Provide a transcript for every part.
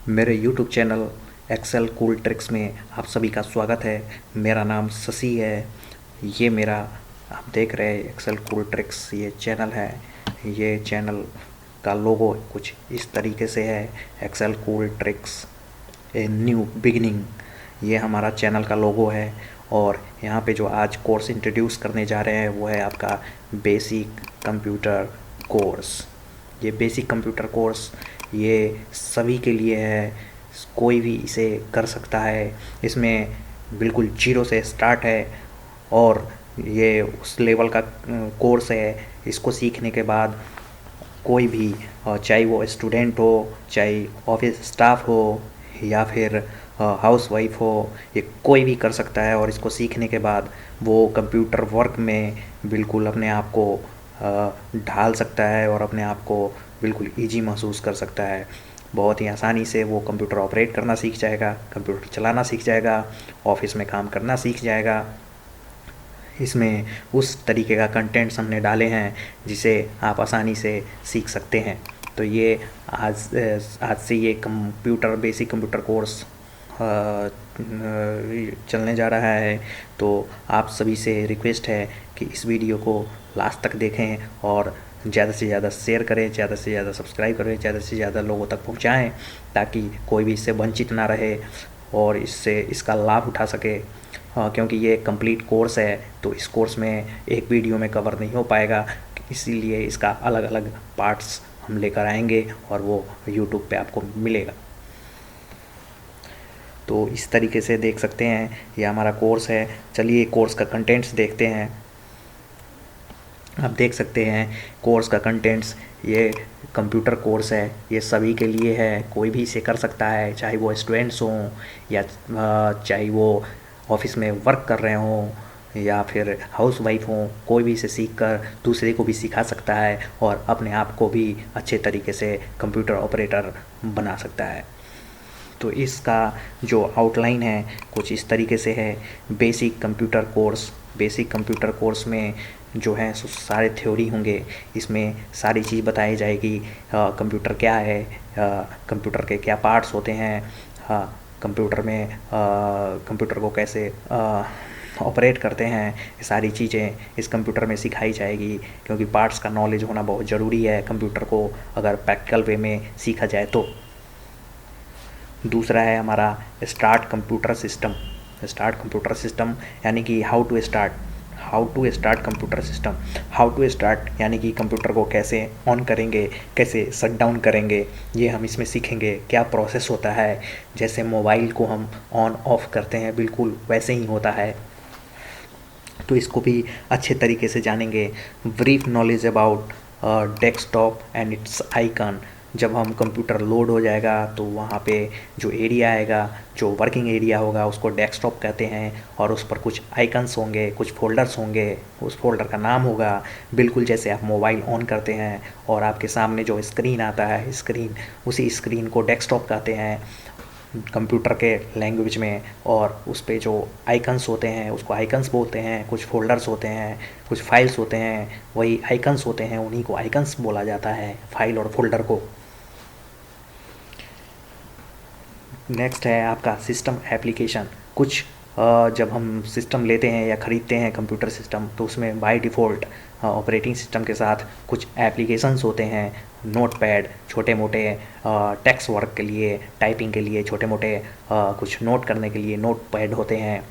मेरे YouTube channel Excel cool tricks में आप सभी का स्वागत है। मेरा नाम शशि है। ये मेरा आप देख रहे हैं एक्सेल कूल ट्रिक्स ये चैनल है। ये चैनल का लोगो कुछ इस तरीके से है, Excel cool tricks a new beginning. ये हमारा चैनल का लोगो है। और यहाँ पे जो आज कोर्स इंट्रोड्यूस करने जा रहे हैं वो है आपका बेसिक कंप्यूटर कोर्स। ये बेसिक कंप्यूटर कोर्स ये सभी के लिए है, कोई भी इसे कर सकता है। इसमें बिल्कुल जीरो से स्टार्ट है और ये उस लेवल का कोर्स है। इसको सीखने के बाद कोई भी चाहे वो स्टूडेंट हो, चाहे ऑफिस स्टाफ हो या फिर हाउस वाइफ हो, ये कोई भी कर सकता है। और इसको सीखने के बाद वो कंप्यूटर वर्क में बिल्कुल अपने आप को ढाल सकता है और अपने आप को बिल्कुल ईजी महसूस कर सकता है। बहुत ही आसानी से वो कंप्यूटर ऑपरेट करना सीख जाएगा, कंप्यूटर चलाना सीख जाएगा, ऑफिस में काम करना सीख जाएगा। इसमें उस तरीके का कंटेंट्स हमने डाले हैं जिसे आप आसानी से सीख सकते हैं। तो ये आज से ये बेसिक कंप्यूटर कोर्स चलने जा रहा है। तो आप सभी से रिक्वेस्ट है कि इस वीडियो को लास्ट तक देखें और ज़्यादा से ज़्यादा शेयर करें, ज़्यादा से ज़्यादा सब्सक्राइब करें, ज़्यादा से ज़्यादा लोगों तक पहुंचाएं ताकि कोई भी इससे वंचित ना रहे और इससे इसका लाभ उठा सके। क्योंकि ये कंप्लीट कोर्स है तो इस कोर्स में एक वीडियो में कवर नहीं हो पाएगा, इसीलिए इसका अलग अलग पार्ट्स हम लेकर आएंगे और वो यूट्यूब पे आपको मिलेगा। तो इस तरीके से देख सकते हैं ये हमारा कोर्स है। चलिए कोर्स का कंटेंट्स देखते हैं। आप देख सकते हैं कोर्स का कंटेंट्स, ये कंप्यूटर कोर्स है, ये सभी के लिए है, कोई भी इसे कर सकता है, चाहे वो स्टूडेंट्स हों या चाहे वो ऑफिस में वर्क कर रहे हों या फिर हाउस वाइफ हों। कोई भी इसे सीख कर दूसरे को भी सिखा सकता है और अपने आप को भी अच्छे तरीके से कंप्यूटर ऑपरेटर बना सकता है। तो इसका जो आउटलाइन है कुछ इस तरीके से है। बेसिक कंप्यूटर कोर्स में जो है सारे थ्योरी होंगे, इसमें सारी चीज़ बताई जाएगी। कंप्यूटर क्या है, कंप्यूटर के क्या पार्ट्स होते हैं, कंप्यूटर में कंप्यूटर को कैसे ऑपरेट करते हैं, ये सारी चीज़ें इस कंप्यूटर में सिखाई जाएगी। क्योंकि पार्ट्स का नॉलेज होना बहुत ज़रूरी है कंप्यूटर को अगर प्रैक्टिकल वे में सीखा जाए तो। दूसरा है हमारा स्टार्ट कंप्यूटर सिस्टम यानी कि how to start computer system. How to start यानी कि कंप्यूटर को कैसे ऑन करेंगे, कैसे शट डाउन करेंगे, ये हम इसमें सीखेंगे। क्या प्रोसेस होता है, जैसे मोबाइल को हम ऑन ऑफ करते हैं बिल्कुल वैसे ही होता है, तो इसको भी अच्छे तरीके से जानेंगे। Brief knowledge about desktop and it's icon. जब हम कंप्यूटर लोड हो जाएगा तो वहाँ पे जो एरिया आएगा, जो वर्किंग एरिया होगा, उसको डेस्कटॉप कहते हैं और उस पर कुछ आइकन्स होंगे, कुछ फोल्डर्स होंगे, उस फोल्डर का नाम होगा। बिल्कुल जैसे आप मोबाइल ऑन करते हैं और आपके सामने जो स्क्रीन आता है, उसी स्क्रीन को डेस्कटॉप कहते हैं कंप्यूटर के लैंग्वेज में। और उस पे जो आइकन्स होते हैं उसको आइकन्स बोलते हैं, कुछ फोल्डर्स होते हैं, कुछ फाइल्स होते हैं, वही आइकन्स होते हैं, उन्हीं को आइकन्स बोला जाता है, फाइल और फोल्डर को। नेक्स्ट है आपका सिस्टम एप्लीकेशन। कुछ जब हम सिस्टम लेते हैं या ख़रीदते हैं कंप्यूटर सिस्टम तो उसमें बाय डिफ़ॉल्ट ऑपरेटिंग सिस्टम के साथ कुछ एप्लीकेशंस होते हैं। नोटपैड, छोटे मोटे टेक्स्ट वर्क के लिए, टाइपिंग के लिए, छोटे मोटे कुछ नोट करने के लिए नोटपैड होते हैं।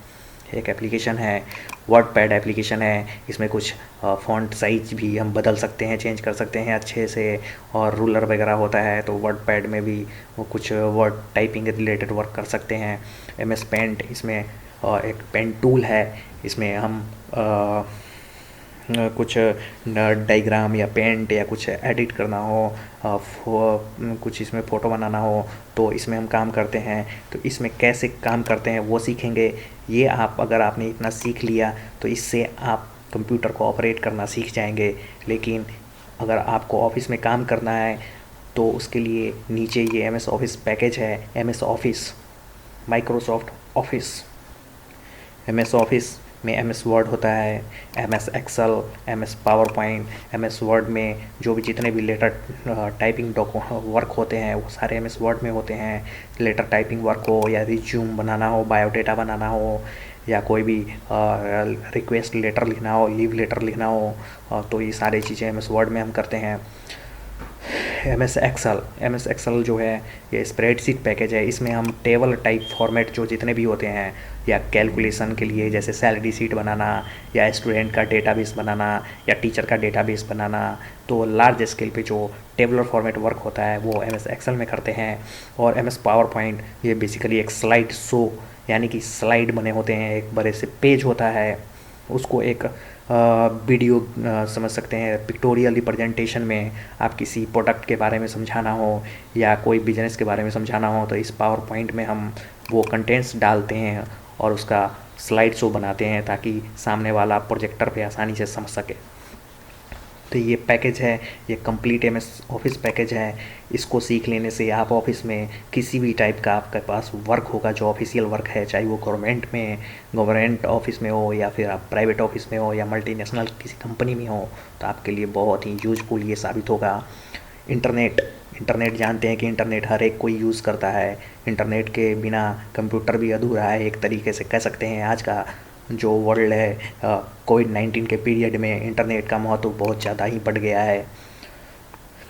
एक एप्लीकेशन है वर्डपैड एप्लीकेशन है, इसमें कुछ फ़ॉन्ट साइज भी हम बदल सकते हैं, चेंज कर सकते हैं अच्छे से। और रूलर वगैरह होता है तो वर्डपैड में भी वो कुछ वर्ड टाइपिंग रिलेटेड वर्क कर सकते हैं। MS पेंट, इसमें एक पेन टूल है, इसमें हम कुछ डायग्राम या पेंट या कुछ एडिट करना हो, कुछ इसमें फ़ोटो बनाना हो तो इसमें हम काम करते हैं। तो इसमें कैसे काम करते हैं वो सीखेंगे। ये अगर आपने इतना सीख लिया तो इससे आप कंप्यूटर को ऑपरेट करना सीख जाएंगे। लेकिन अगर आपको ऑफिस में काम करना है तो उसके लिए नीचे ये MS ऑफिस पैकेज है, MS Office, Microsoft Office. MS Office में एम एस वर्ड होता है, M S Excel, M S PowerPoint. M S Word में जो भी जितने भी लेटर टाइपिंग वर्क होते हैं वो सारे एम एस वर्ड में होते हैं। लेटर टाइपिंग वर्क हो या रिज्यूम बनाना हो, बायोडेटा बनाना हो, या कोई भी रिक्वेस्ट लेटर लिखना हो, लीव लेटर लिखना हो, तो ये सारी चीज़ें एम एस वर्ड में हम करते हैं। एम एस एक्सेल जो है ये स्प्रेडशीट पैकेज है। इसमें हम टेबल टाइप फॉर्मेट जो जितने भी होते हैं, या कैलकुलेशन के लिए जैसे सैलरी शीट बनाना, या स्टूडेंट का डेटाबेस बनाना, या टीचर का डेटाबेस बनाना, तो लार्ज स्केल पे जो टेबलर फॉर्मेट वर्क होता है वो एम एस एक्सेल में करते हैं। और एम एस पावर पॉइंट ये बेसिकली एक स्लाइड शो, यानी कि स्लाइड बने होते हैं, एक बड़े से पेज होता है, उसको एक वीडियो समझ सकते हैं, पिक्टोरियल रिप्रेजेंटेशन में आप किसी प्रोडक्ट के बारे में समझाना हो या कोई बिजनेस के बारे में समझाना हो, तो इस पावर पॉइंट में हम वो कंटेंट्स डालते हैं और उसका स्लाइड शो बनाते हैं ताकि सामने वाला प्रोजेक्टर पे आसानी से समझ सके। तो ये पैकेज है, ये complete M S Office package है। इसको सीख लेने से आप ऑफिस में किसी भी टाइप का आपके पास वर्क होगा जो ऑफिशियल वर्क है, चाहे वो गवर्नमेंट ऑफिस में हो या फिर आप प्राइवेट ऑफिस में हो या मल्टीनेशनल किसी कंपनी में हो, तो आपके लिए बहुत ही यूजफुल ये साबित होगा। इंटरनेट जानते हैं कि इंटरनेट हर एक कोई यूज़ करता है। इंटरनेट के बिना कंप्यूटर भी अधूरा है, एक तरीके से कह सकते हैं। आज का जो वर्ल्ड है, कोविड-19 के पीरियड में इंटरनेट का महत्व बहुत ज़्यादा ही बढ़ गया है।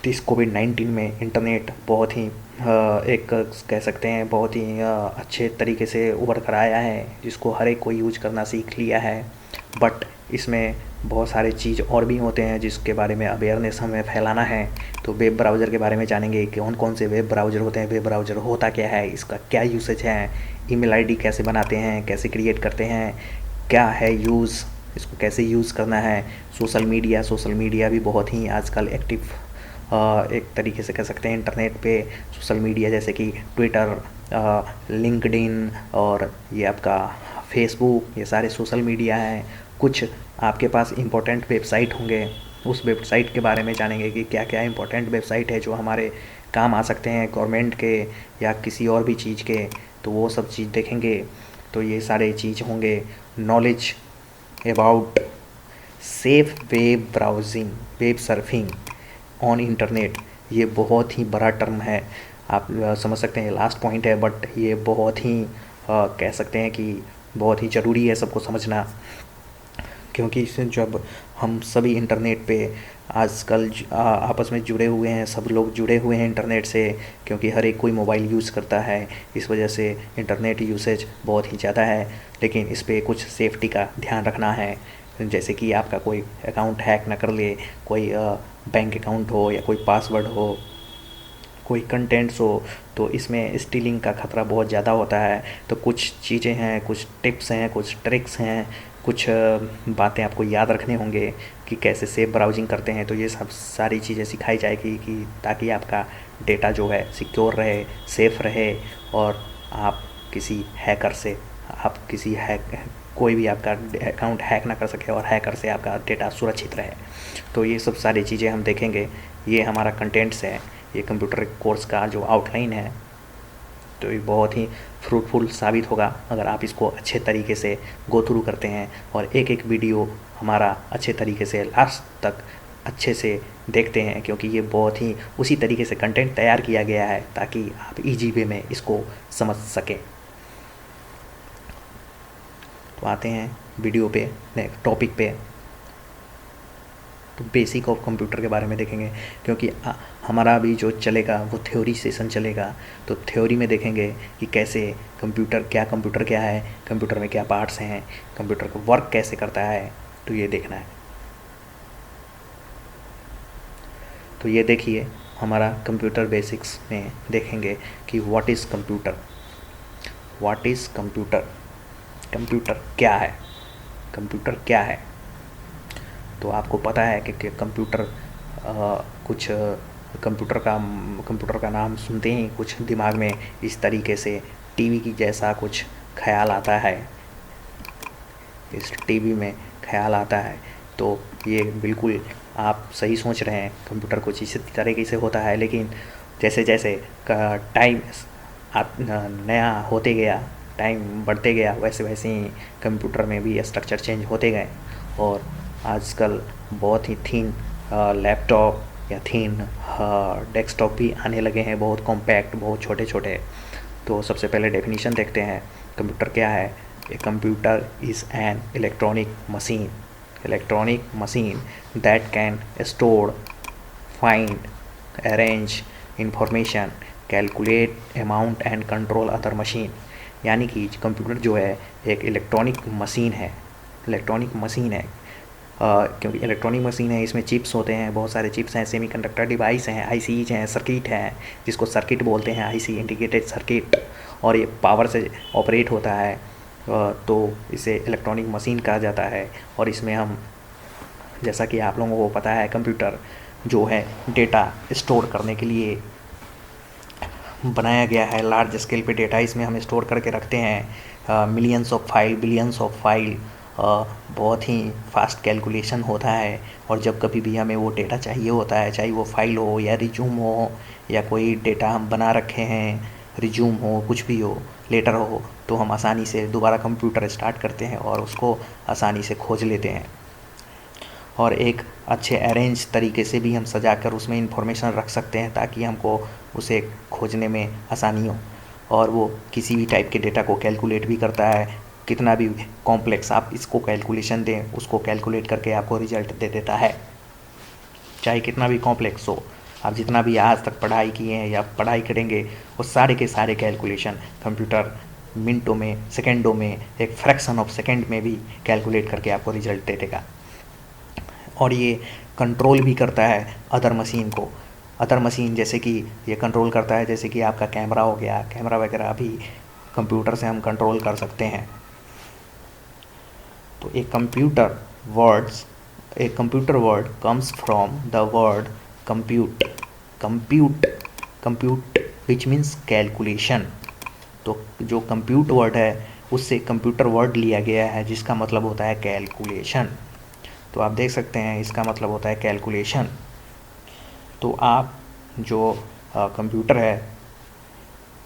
तो इस कोविड-19 में इंटरनेट बहुत ही एक कह सकते हैं बहुत ही अच्छे तरीके से उभर कर आया है, जिसको हर एक कोई यूज करना सीख लिया है। बट इसमें बहुत सारे चीज़ और भी होते हैं जिसके बारे में अवेयरनेस हमें फैलाना है। तो वेब ब्राउज़र के बारे में जानेंगे कि कौन कौन से वेब ब्राउज़र होते हैं, वेब ब्राउज़र होता क्या है, इसका क्या यूसेज है, ईमेल आईडी कैसे बनाते हैं, कैसे क्रिएट करते हैं, क्या है यूज़, इसको कैसे यूज़ करना है। सोशल मीडिया भी बहुत ही आजकल एक्टिव एक तरीके से कह सकते हैं इंटरनेट पे सोशल मीडिया, जैसे कि ट्विटर, लिंक्डइन और ये आपका फेसबुक, ये सारे सोशल मीडिया हैं। कुछ आपके पास इम्पोर्टेंट वेबसाइट होंगे, उस वेबसाइट के बारे में जानेंगे कि क्या क्या इम्पोर्टेंट वेबसाइट है जो हमारे काम आ सकते हैं, गवर्नमेंट के या किसी और भी चीज़ के, तो वो सब चीज़ देखेंगे। तो ये सारे चीज़ होंगे। Knowledge about safe web browsing, web surfing on internet, ये बहुत ही बड़ा टर्म है। आप समझ सकते हैं लास्ट पॉइंट है, बट ये बहुत ही कह सकते हैं कि बहुत ही ज़रूरी है सबको समझना, क्योंकि इससे जब हम सभी इंटरनेट पे आजकल आपस में जुड़े हुए हैं, सब लोग जुड़े हुए हैं इंटरनेट से, क्योंकि हर एक कोई मोबाइल यूज़ करता है। इस वजह से इंटरनेट यूसेज बहुत ही ज़्यादा है, लेकिन इस पे कुछ सेफ्टी का ध्यान रखना है। जैसे कि आपका कोई अकाउंट हैक ना कर ले, कोई बैंक अकाउंट हो या कोई पासवर्ड हो, कोई कंटेंट्स हो, तो इसमें स्टीलिंग का ख़तरा बहुत ज़्यादा होता है। तो कुछ चीज़ें हैं, कुछ टिप्स हैं, कुछ ट्रिक्स हैं, कुछ बातें आपको याद रखने होंगे कि कैसे सेफ ब्राउजिंग करते हैं। तो ये सब सारी चीज़ें सिखाई जाएगी कि ताकि आपका डेटा जो है सिक्योर रहे, सेफ़ रहे, और आप किसी हैकर से कोई भी आपका अकाउंट हैक ना कर सके और हैकर से आपका डेटा सुरक्षित रहे। तो ये सब सारी चीज़ें हम देखेंगे। ये हमारा कंटेंट्स है, ये कंप्यूटर कोर्स का जो आउटलाइन है। तो ये बहुत ही फ्रूटफुल साबित होगा अगर आप इसको अच्छे तरीके से गो थ्रू करते हैं और एक एक वीडियो हमारा अच्छे तरीके से लास्ट तक अच्छे से देखते हैं, क्योंकि ये बहुत ही उसी तरीके से कंटेंट तैयार किया गया है ताकि आप ईजी वे में इसको समझ सकें। तो आते हैं वीडियो पे, नेक्स्ट टॉपिक पे। तो बेसिक ऑफ कंप्यूटर के बारे में देखेंगे, क्योंकि हमारा अभी जो चलेगा वो थ्योरी सेशन चलेगा। तो थ्योरी में देखेंगे कि कैसे कंप्यूटर क्या है, कंप्यूटर में क्या पार्ट्स हैं, कंप्यूटर का वर्क कैसे करता है, तो ये देखना है। तो ये देखिए हमारा कंप्यूटर बेसिक्स में देखेंगे कि व्हाट इज़ कंप्यूटर, कंप्यूटर क्या है, तो आपको पता है कि कंप्यूटर का नाम सुनते ही कुछ दिमाग में इस तरीके से टीवी की जैसा कुछ ख्याल आता है, इस टीवी में ख्याल आता है। तो ये बिल्कुल आप सही सोच रहे हैं, कंप्यूटर कुछ इसी तरीके से होता है। लेकिन जैसे जैसे टाइम नया होते गया टाइम बढ़ते गया वैसे वैसे ही कंप्यूटर में भी स्ट्रक्चर चेंज होते गए और आजकल बहुत ही थीन लैपटॉप या थीन डेस्कटॉप भी आने लगे हैं, बहुत कॉम्पैक्ट, बहुत छोटे छोटे। तो सबसे पहले डेफिनेशन देखते हैं कंप्यूटर क्या है। A computer is an electronic machine that can store, find, arrange information, calculate amount and control other machine. यानी कि कंप्यूटर जो है एक इलेक्ट्रॉनिक मशीन है। क्योंकि इलेक्ट्रॉनिक मशीन है, इसमें चिप्स होते हैं, बहुत सारे चिप्स हैं, सेमीकंडक्टर डिवाइस हैं, आईसीज हैं, सर्किट हैं, जिसको सर्किट बोलते हैं, आईसी इंटीग्रेटेड सर्किट, और ये पावर से ऑपरेट होता है। तो इसे इलेक्ट्रॉनिक मशीन कहा जाता है। और इसमें हम, जैसा कि आप लोगों को पता है, कंप्यूटर जो है डेटा स्टोर करने के लिए बनाया गया है। लार्ज स्केल पे डेटा इसमें हम स्टोर करके रखते हैं, millions of file, billions of file, बहुत ही फास्ट कैलकुलेशन होता है। और जब कभी भी हमें वो डेटा चाहिए होता है, चाहे वो फाइल हो या रिज्यूम हो या कोई डेटा हम बना रखे हैं, रिज्यूम हो, कुछ भी हो, लेटर हो, तो हम आसानी से दोबारा कंप्यूटर स्टार्ट करते हैं और उसको आसानी से खोज लेते हैं। और एक अच्छे अरेंज तरीके से भी हम सजा कर उसमें इंफॉर्मेशन रख सकते हैं ताकि हमको उसे खोजने में आसानी हो। और वो किसी भी टाइप के डेटा को कैलकुलेट भी करता है, कितना भी कॉम्प्लेक्स आप इसको कैलकुलेशन दें, उसको कैलकुलेट करके आपको रिजल्ट दे देता है, चाहे कितना भी कॉम्प्लेक्स हो। आप जितना भी आज तक पढ़ाई किए हैं या पढ़ाई करेंगे, वो सारे के सारे कैलकुलेशन कंप्यूटर मिनटों में, सेकेंडों में, एक फ्रैक्शन ऑफ सेकेंड में भी कैलकुलेट करके आपको रिजल्ट दे देगा। और ये कंट्रोल भी करता है अदर मशीन को। अदर मशीन जैसे कि ये कंट्रोल करता है, जैसे कि आपका कैमरा हो गया, कैमरा वगैरह भी कंप्यूटर से हम कंट्रोल कर सकते हैं। तो एक computer word comes from the word compute which means calculation. तो जो कंप्यूट वर्ड है उससे कंप्यूटर वर्ड लिया गया है जिसका मतलब होता है कैलकुलेशन। तो आप देख सकते हैं इसका मतलब होता है कैलकुलेशन। तो आप जो कंप्यूटर है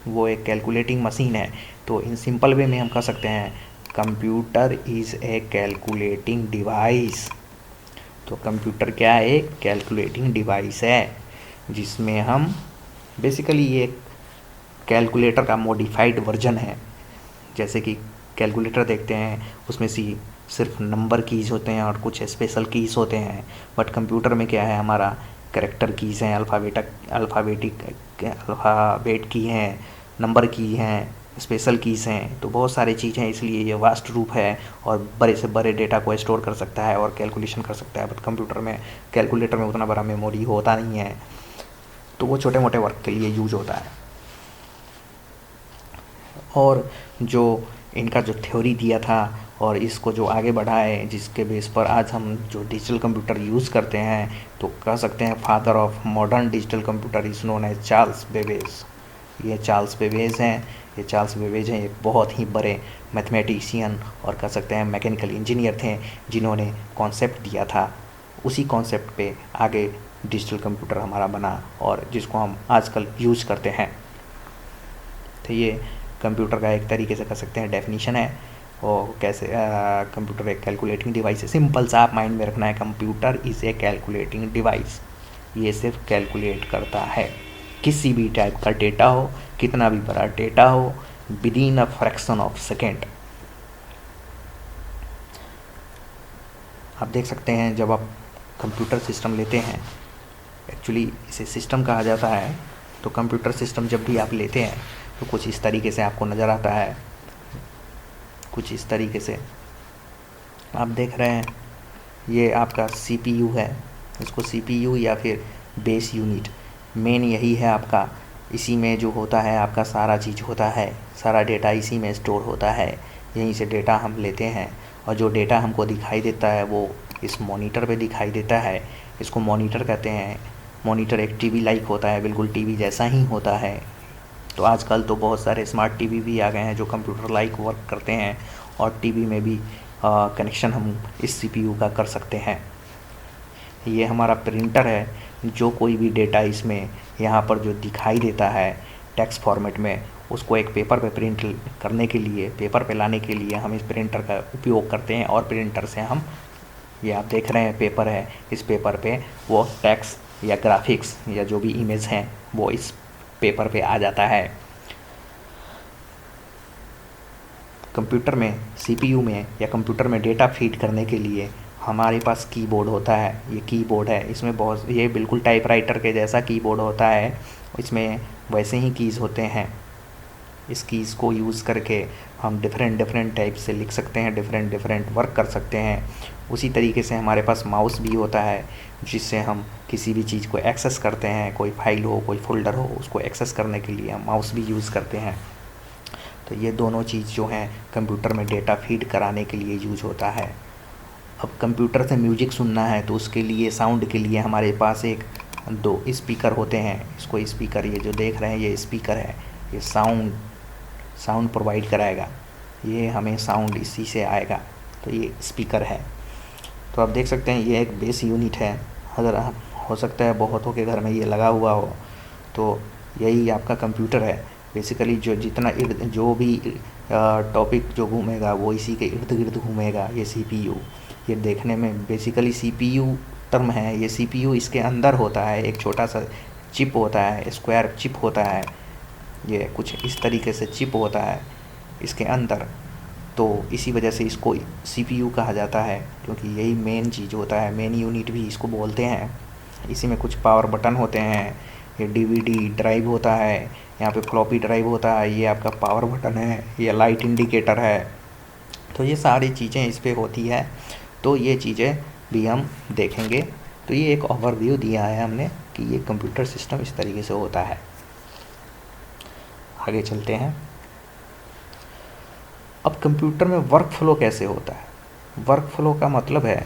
वो एक कैलकुलेटिंग मशीन है। तो इन सिंपल वे में हम कह सकते हैं computer is a calculating device. तो कंप्यूटर क्या है? एक कैलकुलेटिंग डिवाइस है जिसमें हम बेसिकली ये कैलकुलेटर का मॉडिफाइड वर्जन है। जैसे कि कैलकुलेटर देखते हैं उसमें सिर्फ नंबर कीज़ होते हैं और कुछ स्पेशल कीज़ होते हैं, बट कंप्यूटर में क्या है, हमारा कैरेक्टर कीज़ हैं, अल्फ़ाबेट की हैं, नंबर की हैं, स्पेशल कीज़ हैं। तो बहुत सारी चीज़ें, इसलिए ये वास्ट रूप है और बड़े से बड़े डेटा को स्टोर कर सकता है और कैलकुलेशन कर सकता है। बट कैलकुलेटर में उतना बड़ा मेमोरी होता नहीं है, तो वो छोटे मोटे वर्क के लिए यूज होता है। और जो इनका जो थ्योरी दिया था और इसको जो आगे बढ़ा है, जिसके बेस पर आज हम जो डिजिटल कंप्यूटर यूज़ करते हैं, तो कह सकते हैं father of modern digital computer is known as Charles Babbage. ये चार्ल्स बेबेज हैं एक बहुत ही बड़े मैथमेटिशियन और कह सकते हैं मैकेनिकल इंजीनियर थे जिन्होंने कॉन्सेप्ट दिया था। उसी कॉन्सेप्ट पे आगे डिजिटल कंप्यूटर हमारा बना और जिसको हम आजकल यूज़ करते हैं। तो ये कंप्यूटर का एक तरीके से कह सकते हैं डेफिनेशन है। और कैसे कंप्यूटर एक कैलकुलेटिंग डिवाइस है। सिंपल सा आप माइंड में रखना है, computer is a calculating device. ये सिर्फ कैलकुलेट करता है, किसी भी टाइप का डेटा हो, कितना भी बड़ा डेटा हो, with in a fraction of second. आप देख सकते हैं जब आप कंप्यूटर सिस्टम लेते हैं, एक्चुअली इसे सिस्टम कहा जाता है। तो कंप्यूटर सिस्टम जब भी आप लेते हैं तो कुछ इस तरीके से आपको नज़र आता है, कुछ इस तरीके से आप देख रहे हैं। ये आपका CPU है, इसको CPU या फिर बेस यूनिट, मेन यही है आपका। इसी में जो होता है आपका सारा चीज़ होता है, सारा डेटा इसी में स्टोर होता है। यहीं से डेटा हम लेते हैं और जो डेटा हमको दिखाई देता है वो इस मॉनिटर पे दिखाई देता है। इसको मॉनिटर कहते हैं। मॉनिटर एक टीवी लाइक होता है, बिल्कुल टीवी जैसा ही होता है। तो आजकल तो बहुत सारे स्मार्ट टीवी भी आ गए हैं जो कंप्यूटर लाइक वर्क करते हैं और टीवी में भी कनेक्शन हम इस CPU का कर सकते हैं। ये हमारा प्रिंटर है। जो कोई भी डेटा इसमें यहाँ पर जो दिखाई देता है टेक्स्ट फॉर्मेट में, उसको एक पेपर पे प्रिंट करने के लिए, पेपर पे लाने के लिए हम इस प्रिंटर का उपयोग करते हैं। और प्रिंटर से हम, ये आप देख रहे हैं पेपर है, इस पेपर पे वो टेक्स्ट या ग्राफिक्स या जो भी इमेज हैं वो इस पेपर पे आ जाता है। कंप्यूटर में, सीपीयू में या कंप्यूटर में डेटा फीड करने के लिए हमारे पास कीबोर्ड होता है। ये कीबोर्ड है, इसमें बहुत, ये बिल्कुल टाइपराइटर के जैसा कीबोर्ड होता है। इसमें वैसे ही कीज़ होते हैं। इस कीज़ को यूज़ करके हम डिफरेंट टाइप से लिख सकते हैं, डिफरेंट वर्क कर सकते हैं। उसी तरीके से हमारे पास माउस भी होता है, जिससे हम किसी भी चीज़ को एक्सेस करते हैं। कोई फाइल हो, कोई फोल्डर हो, उसको एक्सेस करने के लिए हम माउस भी यूज़ करते हैं। तो ये दोनों चीज़ जो हैं कंप्यूटर में डेटा फीड कराने के लिए यूज होता है। अब कंप्यूटर से म्यूजिक सुनना है तो उसके लिए, साउंड के लिए हमारे पास एक दो स्पीकर होते हैं। इसको स्पीकर, ये जो देख रहे हैं ये स्पीकर है, ये साउंड प्रोवाइड कराएगा। ये हमें साउंड इसी से आएगा, तो ये स्पीकर है। तो आप देख सकते हैं ये एक बेस यूनिट है। अगर हो सकता है बहुतों के घर में ये लगा हुआ हो, तो यही आपका कंप्यूटर है। बेसिकली जो भी टॉपिक जो घूमेगा वो इसी के इर्द गिर्द घूमेगा। ये सीपीयू, ये देखने में बेसिकली सीपीयू टर्म है। ये सीपीयू इसके अंदर होता है, एक छोटा सा चिप होता है, स्क्वायर चिप होता है। ये कुछ इस तरीके से चिप होता है इसके अंदर, तो इसी वजह से इसको सीपीयू कहा जाता है, क्योंकि यही मेन चीज़ होता है, मेन यूनिट भी इसको बोलते हैं। इसी में कुछ पावर बटन होते हैं, ये डीवीडी ड्राइव होता है, यहाँ पे फ्लॉपी ड्राइव होता है, ये आपका पावर बटन है, ये लाइट इंडिकेटर है। तो ये सारी चीज़ें इस पे होती है। तो ये चीज़ें भी हम देखेंगे। तो ये एक ओवरव्यू दिया है हमने कि ये कंप्यूटर सिस्टम इस तरीके से होता है। आगे चलते हैं। अब कंप्यूटर में वर्क फ्लो कैसे होता है। वर्क फ्लो का मतलब है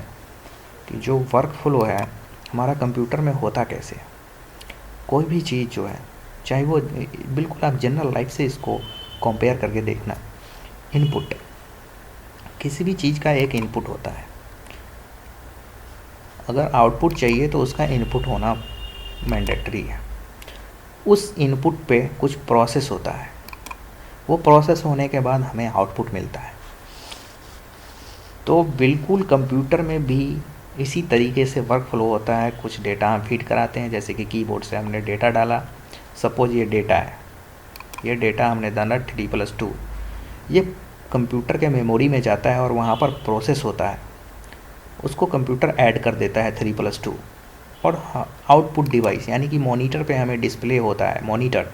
कि जो वर्क फ्लो है हमारा कंप्यूटर में होता कैसे। कोई भी चीज़ जो है, चाहे वो बिल्कुल आप जनरल लाइफ से इसको कंपेयर करके देखना। इनपुट, किसी भी चीज़ का एक इनपुट होता है। अगर आउटपुट चाहिए तो उसका इनपुट होना मैंडेटरी है। उस इनपुट पे कुछ प्रोसेस होता है, वो प्रोसेस होने के बाद हमें आउटपुट मिलता है। तो बिल्कुल कंप्यूटर में भी इसी तरीके से वर्क फ्लो होता है। कुछ डेटा हम फीड कराते हैं, जैसे कि कीबोर्ड से हमने डेटा डाला। सपोज ये डेटा है, ये डेटा हमने डाला 3+2। ये कंप्यूटर के मेमोरी में जाता है और वहाँ पर प्रोसेस होता है। उसको कंप्यूटर ऐड कर देता है 3+2। और आउटपुट डिवाइस यानी कि मॉनिटर पे हमें डिस्प्ले होता है, मॉनिटर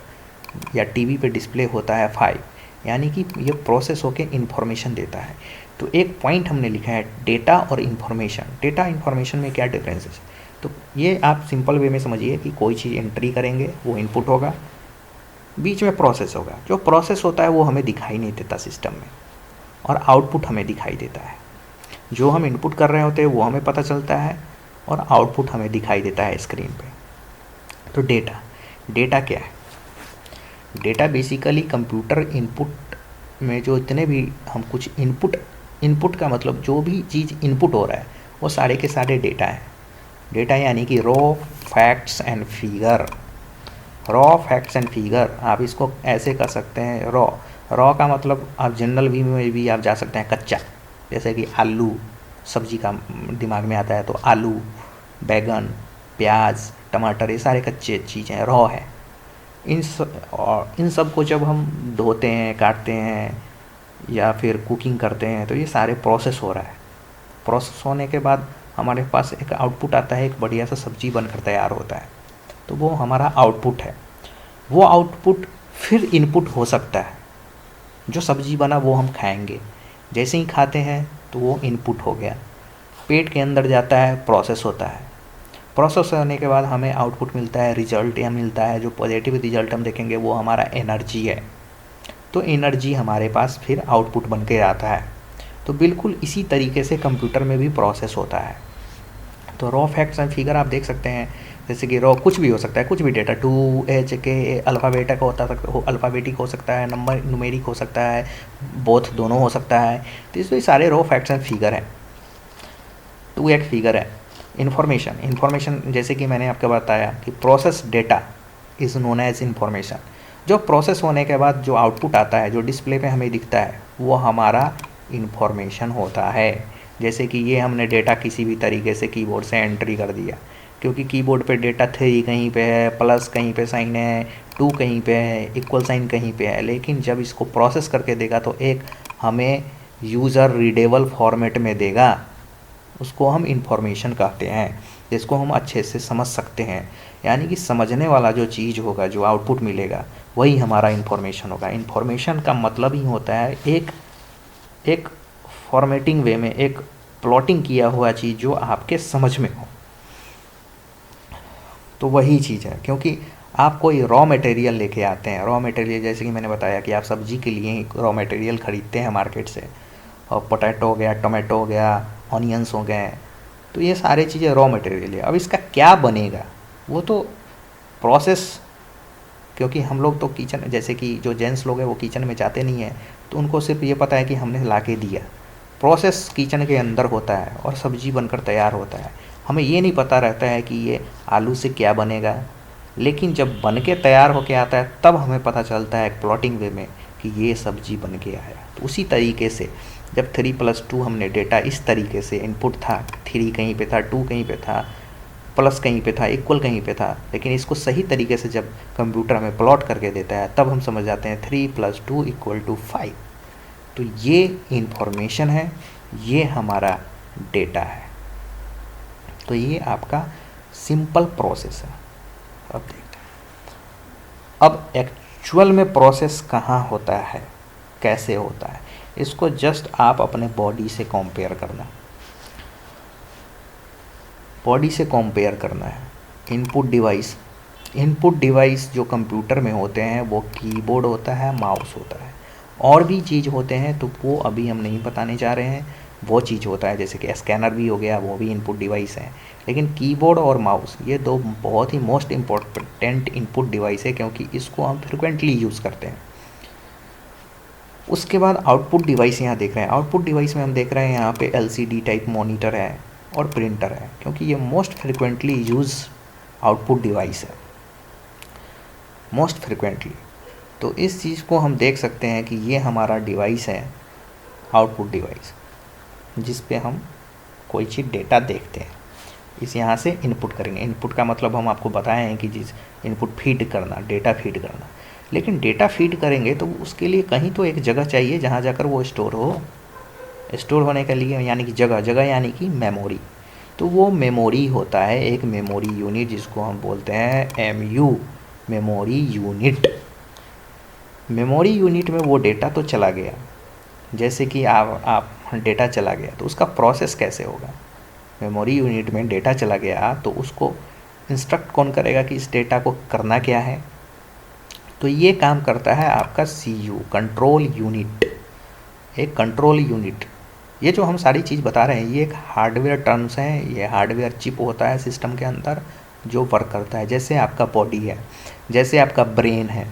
या टीवी पे डिस्प्ले होता है 5, यानी कि ये प्रोसेस होके इन्फॉर्मेशन देता है। तो एक पॉइंट हमने लिखा है डेटा और इन्फॉर्मेशन। डेटा इन्फॉर्मेशन में क्या डिफरेंस है, तो ये आप सिंपल वे में समझिए कि कोई चीज़ एंट्री करेंगे, वो इनपुट होगा, बीच में प्रोसेस होगा। जो प्रोसेस होता है वो हमें दिखाई नहीं देता सिस्टम में, और आउटपुट हमें दिखाई देता है। जो हम इनपुट कर रहे होते हैं वो हमें पता चलता है, और आउटपुट हमें दिखाई देता है स्क्रीन पे। तो डेटा क्या है। डेटा बेसिकली कंप्यूटर इनपुट में जो इतने भी हम कुछ इनपुट का मतलब जो भी चीज़ इनपुट हो रहा है वो सारे के सारे डेटा है। डेटा यानी कि raw facts and figure. Raw facts and figure आप इसको ऐसे कर सकते हैं। रॉ का मतलब आप जनरल वी में भी आप जा सकते हैं कच्चा, जैसे कि आलू सब्जी का दिमाग में आता है, तो आलू, बैगन, प्याज, टमाटर, ये सारे कच्चे चीज़ें रॉ है। इन सब को जब हम धोते हैं, काटते हैं या फिर कुकिंग करते हैं तो ये सारे प्रोसेस हो रहा है। प्रोसेस होने के बाद हमारे पास एक आउटपुट आता है, एक बढ़िया सा सब्जी बनकर तैयार होता है, तो वो हमारा आउटपुट है। वो आउटपुट फिर इनपुट हो सकता है। जो सब्जी बना वो हम खाएंगे, जैसे ही खाते हैं तो वो इनपुट हो गया, पेट के अंदर जाता है, प्रोसेस होता है। प्रोसेस होने के बाद हमें आउटपुट मिलता है, रिजल्ट या मिलता है। जो पॉजिटिव रिजल्ट हम देखेंगे वो हमारा एनर्जी है। तो एनर्जी हमारे पास फिर आउटपुट बन के आता है। तो बिल्कुल इसी तरीके से कंप्यूटर में भी प्रोसेस होता है। तो रॉ फैक्ट्स एंड फिगर आप देख सकते हैं, जैसे कि रॉ कुछ भी हो सकता है, कुछ भी डेटा 2HK अल्फ़ाबेटिक अल्फ़ाबेटिक हो सकता है, नंबर न्यूमेरिक हो सकता है, बोथ दोनों हो सकता है। तो इसमें सारे रॉ फैक्ट्स एंड फिगर हैं। 2 एक फिगर है। इन्फॉर्मेशन जैसे कि मैंने आपको बताया कि process data is known as information. जो प्रोसेस होने के बाद जो आउटपुट आता है, जो डिस्प्ले पे हमें दिखता है, वो हमारा इन्फॉर्मेशन होता है। जैसे कि ये हमने डेटा किसी भी तरीके से कीबोर्ड से एंट्री कर दिया, क्योंकि कीबोर्ड पे डेटा 3 कहीं पे है, प्लस कहीं पे साइन है, 2 कहीं पे है, इक्वल साइन कहीं पे है। लेकिन जब इसको प्रोसेस करके देगा तो एक हमें यूज़र रीडेबल फॉर्मेट में देगा, उसको हम इंफॉर्मेशन कहते हैं, जिसको हम अच्छे से समझ सकते हैं। यानी कि समझने वाला जो चीज़ होगा, जो आउटपुट मिलेगा, वही हमारा इन्फॉर्मेशन होगा। इन्फॉर्मेशन का मतलब ही होता है एक फॉर्मेटिंग वे में, एक प्लॉटिंग किया हुआ चीज़ जो आपके समझ में हो, तो वही चीज़ है। क्योंकि आप कोई रॉ मटेरियल लेके आते हैं, रॉ मटेरियल जैसे कि मैंने बताया कि आप सब्जी के लिए ही रॉ मटेरियल ख़रीदते हैं मार्केट से, और पोटैटो हो गया, टोमेटो हो गया, ऑनियंस हो गए, तो ये सारी चीज़ें रॉ मटेरियल है। अब इसका क्या बनेगा वो तो प्रोसेस, क्योंकि हम लोग तो किचन, जैसे कि जो जेंट्स लोग हैं वो किचन में जाते नहीं हैं, तो उनको सिर्फ ये पता है कि हमने ला के दिया। प्रोसेस किचन के अंदर होता है और सब्जी बनकर तैयार होता है। हमें ये नहीं पता रहता है कि ये आलू से क्या बनेगा, लेकिन जब बन के तैयार होके आता है तब हमें पता चलता है प्लॉटिंग वे में कि ये सब्जी बन के आया। तो उसी तरीके से जब 3+2 हमने डेटा इस तरीके से इनपुट था, 3 कहीं पे था, 2 कहीं पे था, प्लस कहीं पे था, इक्वल कहीं पे था, लेकिन इसको सही तरीके से जब कंप्यूटर हमें प्लॉट करके देता है तब हम समझ जाते हैं 3+2 = 5। तो ये इंफॉर्मेशन है, ये हमारा डेटा है। तो ये आपका सिंपल प्रोसेस है। अब देखते हैं अब एक्चुअल में प्रोसेस कहाँ होता है, कैसे होता है। इसको जस्ट आप अपने बॉडी से कंपेयर करना, बॉडी से कंपेयर करना है। इनपुट डिवाइस जो कंप्यूटर में होते हैं वो कीबोर्ड होता है, माउस होता है, और भी चीज़ होते हैं तो वो अभी हम नहीं बताने जा रहे हैं। वो चीज़ होता है जैसे कि स्कैनर भी हो गया, वो भी इनपुट डिवाइस है। लेकिन कीबोर्ड और माउस ये दो बहुत ही मोस्ट इम्पोर्टेंट इनपुट डिवाइस है, क्योंकि इसको हम फ्रिक्वेंटली यूज़ करते हैं। उसके बाद आउटपुट डिवाइस यहाँ देख रहे हैं। आउटपुट डिवाइस में हम देख रहे हैं यहाँ पे LCD टाइप मॉनिटर है और प्रिंटर है, क्योंकि ये most frequently use output device है, मोस्ट फ्रिक्वेंटली। तो इस चीज़ को हम देख सकते हैं कि ये हमारा डिवाइस है, आउटपुट डिवाइस, जिस पे हम कोई चीज़ डेटा देखते हैं। इस यहाँ से इनपुट करेंगे। इनपुट का मतलब हम आपको बताए हैं कि जिस इनपुट फीड करना, डेटा फीड करना। लेकिन डेटा फीड करेंगे तो उसके लिए कहीं तो एक जगह चाहिए जहाँ जाकर वो स्टोर हो। स्टोर होने के लिए यानी कि जगह यानी कि मेमोरी। तो वो मेमोरी होता है एक मेमोरी यूनिट, जिसको हम बोलते हैं MU, memory unit. Memory unit में वो डेटा तो चला गया, जैसे कि आप डेटा चला गया तो उसका प्रोसेस कैसे होगा। मेमोरी यूनिट में डेटा चला गया तो उसको इंस्ट्रक्ट कौन करेगा कि इस डेटा को करना क्या है। तो ये काम करता है आपका CU, कंट्रोल यूनिट। एक कंट्रोल यूनिट, ये जो हम सारी चीज़ बता रहे हैं ये एक हार्डवेयर टर्म्स हैं। ये हार्डवेयर चिप होता है सिस्टम के अंदर जो वर्क करता है। जैसे आपका बॉडी है, जैसे आपका ब्रेन है।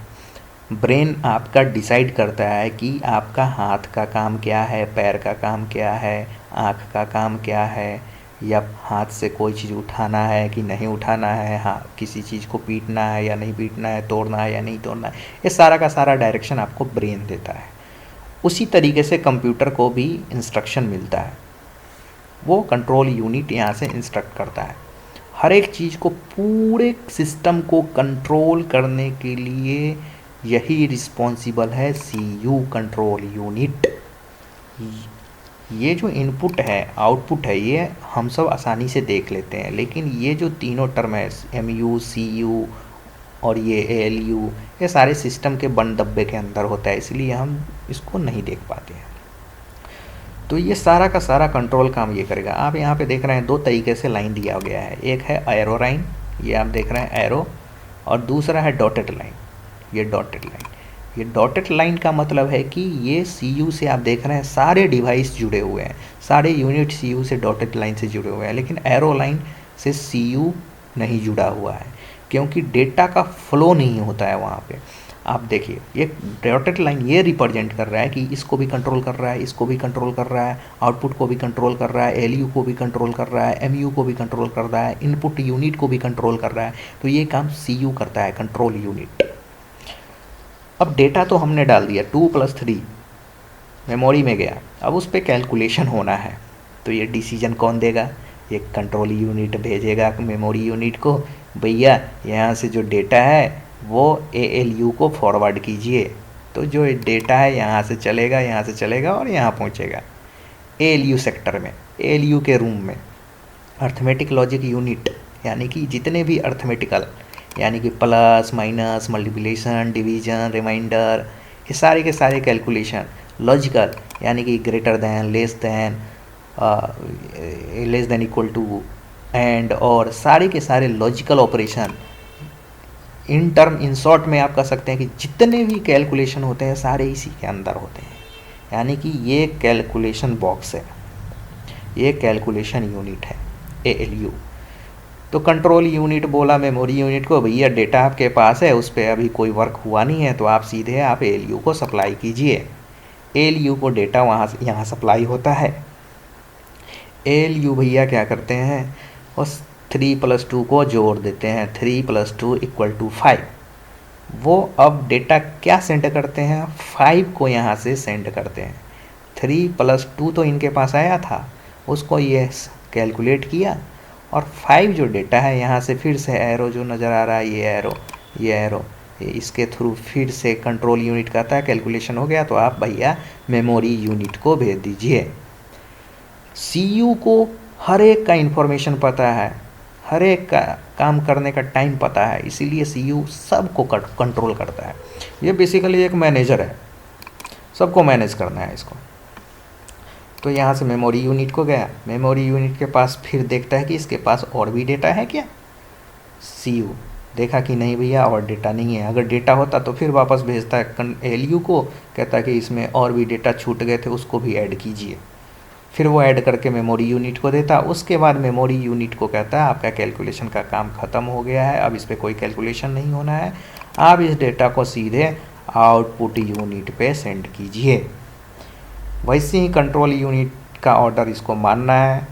ब्रेन आपका डिसाइड करता है कि आपका हाथ का काम क्या है, पैर का काम क्या है, आँख का काम क्या है, या हाथ से कोई चीज़ उठाना है कि नहीं उठाना है, हाँ किसी चीज़ को पीटना है या नहीं पीटना है, तोड़ना है या नहीं तोड़ना है। ये सारा का सारा डायरेक्शन आपको ब्रेन देता है। उसी तरीके से कंप्यूटर को भी इंस्ट्रक्शन मिलता है, वो कंट्रोल यूनिट यहाँ से इंस्ट्रक्ट करता है। हर एक चीज़ को, पूरे सिस्टम को कंट्रोल करने के लिए यही रिस्पॉन्सिबल है CU, कंट्रोल यूनिट। ये जो इनपुट है, आउटपुट है, ये हम सब आसानी से देख लेते हैं, लेकिन ये जो तीनों टर्म है MU, CU और ये ALU, ये सारे सिस्टम के बंद डब्बे के अंदर होता है, इसलिए हम इसको नहीं देख पाते हैं। तो ये सारा का सारा कंट्रोल काम ये करेगा। आप यहाँ पे देख रहे हैं 2 तरीके से लाइन दिया गया है। एक है एरो लाइन, ये आप देख रहे हैं एरो, और दूसरा है डॉटेड लाइन, ये डॉटेड लाइन। ये डॉटेड लाइन का मतलब है कि ये CU से आप देख रहे हैं सारे डिवाइस जुड़े हुए हैं, सारे यूनिट CU से डॉटेड लाइन से जुड़े हुए हैं। लेकिन एरो लाइन से CU नहीं जुड़ा हुआ है, क्योंकि डेटा का फ्लो नहीं होता है वहाँ पे। आप देखिए ये डॉटेड लाइन ये रिप्रेजेंट कर रहा है कि इसको भी कंट्रोल कर रहा है, इसको भी कंट्रोल कर रहा है, आउटपुट को भी कंट्रोल कर रहा है, LU को भी कंट्रोल कर रहा है, MU को भी कंट्रोल कर रहा है, इनपुट यूनिट को भी कंट्रोल कर रहा है। तो ये काम CU करता है, कंट्रोल यूनिट। अब डेटा तो हमने डाल दिया, 2+3 मेमोरी में गया, अब उस पर कैलकुलेशन होना है, तो ये डिसीजन कौन देगा? एक कंट्रोल यूनिट भेजेगा मेमोरी यूनिट को, भैया यहाँ से जो डेटा है वो ALU को फॉरवर्ड कीजिए। तो जो डेटा है यहाँ से चलेगा और यहाँ पहुँचेगा ALU सेक्टर में, ALU के रूम में। अर्थमेटिक लॉजिक यूनिट यानी कि जितने भी अर्थमेटिकल, यानी कि plus minus multiplication division remainder, ये सारे के सारे कैलकुलेशन। लॉजिकल यानी कि greater than, less than equal to, and, और सारे के सारे लॉजिकल ऑपरेशन। इन शॉर्ट में आप कह सकते हैं कि जितने भी कैलकुलेशन होते हैं सारे इसी के अंदर होते हैं, यानी कि ये कैलकुलेशन बॉक्स है, ये कैलकुलेशन यूनिट है ALU। तो कंट्रोल यूनिट बोला मेमोरी यूनिट को, भैया डेटा आपके पास है, उस पर अभी कोई वर्क हुआ नहीं है, तो आप सीधे ALU को सप्लाई कीजिए। ALU को डेटा यहाँ सप्लाई होता है। ALU भैया क्या करते हैं, उस 3+2 को जोड़ देते हैं, 3+2 = 5। वो अब डेटा क्या सेंड करते हैं, 5 को यहाँ से सेंड करते हैं। 3+2 तो इनके पास आया था, उसको ये कैलकुलेट किया, और 5 जो डेटा है यहाँ से फिर से एरो जो नज़र आ रहा है, ये एरो इसके थ्रू फिर से कंट्रोल यूनिट कहता है कैलकुलेशन हो गया, तो आप भैया मेमोरी यूनिट को भेज दीजिए। CU को हर एक का इन्फॉर्मेशन पता है, हर एक का काम करने का टाइम पता है, इसीलिए CU सबको कंट्रोल करता है। ये बेसिकली एक मैनेजर है, सबको मैनेज करना है इसको। तो यहाँ से मेमोरी यूनिट को गया, मेमोरी यूनिट के पास फिर देखता है कि इसके पास और भी डेटा है क्या। CU देखा कि नहीं भैया और डेटा नहीं है, अगर डेटा होता तो फिर वापस भेजता है ALU को, कहता है कि इसमें और भी डेटा छूट गए थे, उसको भी ऐड कीजिए। फिर वो ऐड करके मेमोरी यूनिट को देता, उसके बाद मेमोरी यूनिट को कहता है आपका कैलकुलेशन का काम ख़त्म हो गया है, अब इस पर कोई कैलकुलेशन नहीं होना है, आप इस डेटा को सीधे आउटपुट यूनिट पे सेंड कीजिए। वैसे ही कंट्रोल यूनिट का ऑर्डर इसको मानना है,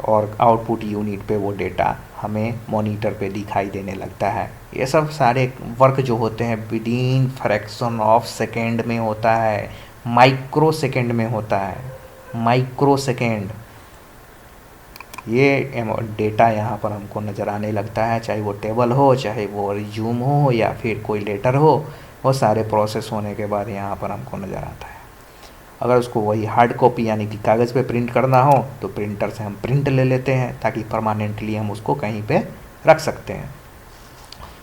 और आउटपुट यूनिट पे वो डेटा हमें मॉनिटर पे दिखाई देने लगता है। ये सब सारे वर्क जो होते हैं विदिन फ्रैक्शन ऑफ सेकेंड में होता है, माइक्रो सेकेंड में होता है, माइक्रो सेकेंड। ये डेटा यहाँ पर हमको नज़र आने लगता है, चाहे वो टेबल हो, चाहे वो रिज्यूम हो, या फिर कोई लेटर हो, वो सारे प्रोसेस होने के बाद यहाँ पर हमको नज़र आता है। अगर उसको वही हार्ड कॉपी यानी कि कागज़ पे प्रिंट करना हो तो प्रिंटर से हम प्रिंट ले लेते हैं, ताकि परमानेंटली हम उसको कहीं पे रख सकते हैं।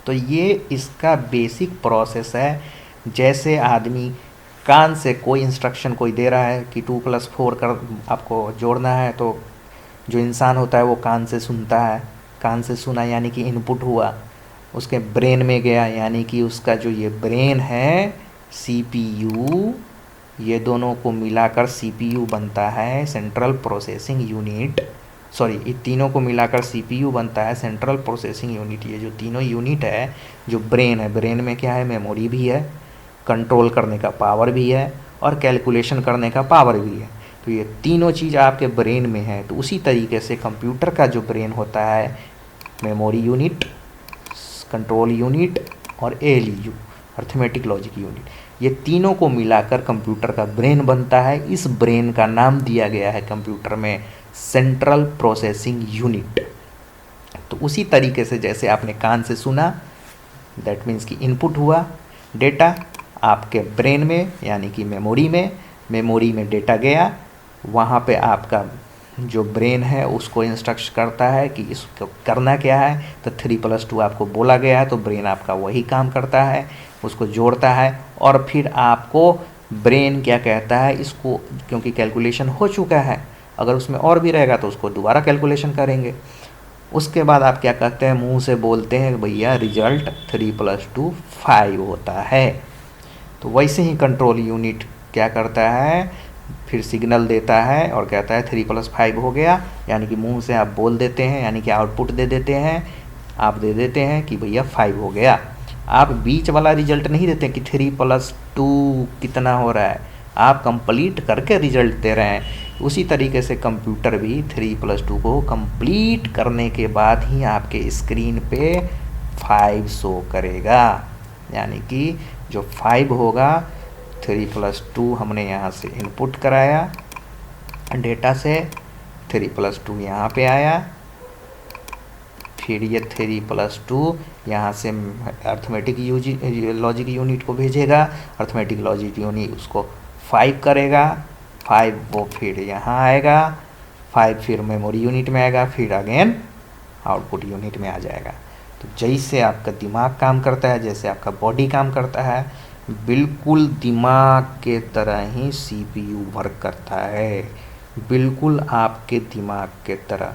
तो ये इसका बेसिक प्रोसेस है। जैसे आदमी कान से कोई इंस्ट्रक्शन कोई दे रहा है कि 2+4 कर आपको जोड़ना है, तो जो इंसान होता है वो कान से सुनता है, कान से सुना यानी कि इनपुट हुआ, उसके ब्रेन में गया, यानी कि उसका जो ये ब्रेन है CPU, ये दोनों को मिलाकर CPU बनता है सेंट्रल प्रोसेसिंग यूनिट। सॉरी, ये तीनों को मिलाकर CPU बनता है सेंट्रल प्रोसेसिंग यूनिट। ये जो तीनों यूनिट है, जो ब्रेन है, ब्रेन में क्या है, मेमोरी भी है, कंट्रोल करने का पावर भी है, और कैलकुलेशन करने का पावर भी है। तो ये तीनों चीज़ आपके ब्रेन में है। तो उसी तरीके से कंप्यूटर का जो ब्रेन होता है, मेमोरी यूनिट, कंट्रोल यूनिट और ALU, अर्थमेटिक लॉजिक यूनिट, ये तीनों को मिलाकर कंप्यूटर का ब्रेन बनता है। इस ब्रेन का नाम दिया गया है कंप्यूटर में सेंट्रल प्रोसेसिंग यूनिट। तो उसी तरीके से जैसे आपने कान से सुना, दैट मीन्स कि इनपुट हुआ डेटा आपके ब्रेन में यानी कि मेमोरी में डेटा गया, वहाँ पे आपका जो ब्रेन है उसको इंस्ट्रक्ट करता है कि इसको करना क्या है। तो 3+2 आपको बोला गया है, तो ब्रेन आपका वही काम करता है, उसको जोड़ता है, और फिर आपको ब्रेन क्या कहता है, इसको क्योंकि कैलकुलेशन हो चुका है, अगर उसमें और भी रहेगा तो उसको दोबारा कैलकुलेशन करेंगे। उसके बाद आप क्या कहते हैं, मुंह से बोलते हैं भैया रिजल्ट 3+2 5 होता है। तो वैसे ही कंट्रोल यूनिट क्या करता है, फिर सिग्नल देता है और कहता है 3+5 हो गया, यानी कि मुंह से आप बोल देते हैं, यानी कि आउटपुट दे देते हैं, आप दे देते हैं कि भैया 5 हो गया। आप बीच वाला रिजल्ट नहीं देते कि 3+2 कितना हो रहा है, आप कंप्लीट करके रिजल्ट दे रहे हैं। उसी तरीके से कंप्यूटर भी 3+2 को कंप्लीट करने के बाद ही आपके स्क्रीन पे 5 शो करेगा, यानी कि जो 5 होगा 3+2 हमने यहाँ से इनपुट कराया डेटा से, 3+2 यहाँ पे आया, फिर ये 3+2 यहाँ से अर्थमेटिक लॉजिक यूनिट को भेजेगा, अर्थमेटिक लॉजिक यूनिट उसको 5 करेगा, 5 वो फिर यहाँ आएगा, 5 फिर मेमोरी यूनिट में आएगा, फिर अगेन आउटपुट यूनिट में आ जाएगा। तो जैसे आपका दिमाग काम करता है, जैसे आपका बॉडी काम करता है, बिल्कुल दिमाग के तरह ही CPU वर्क करता है, बिल्कुल आपके दिमाग के तरह।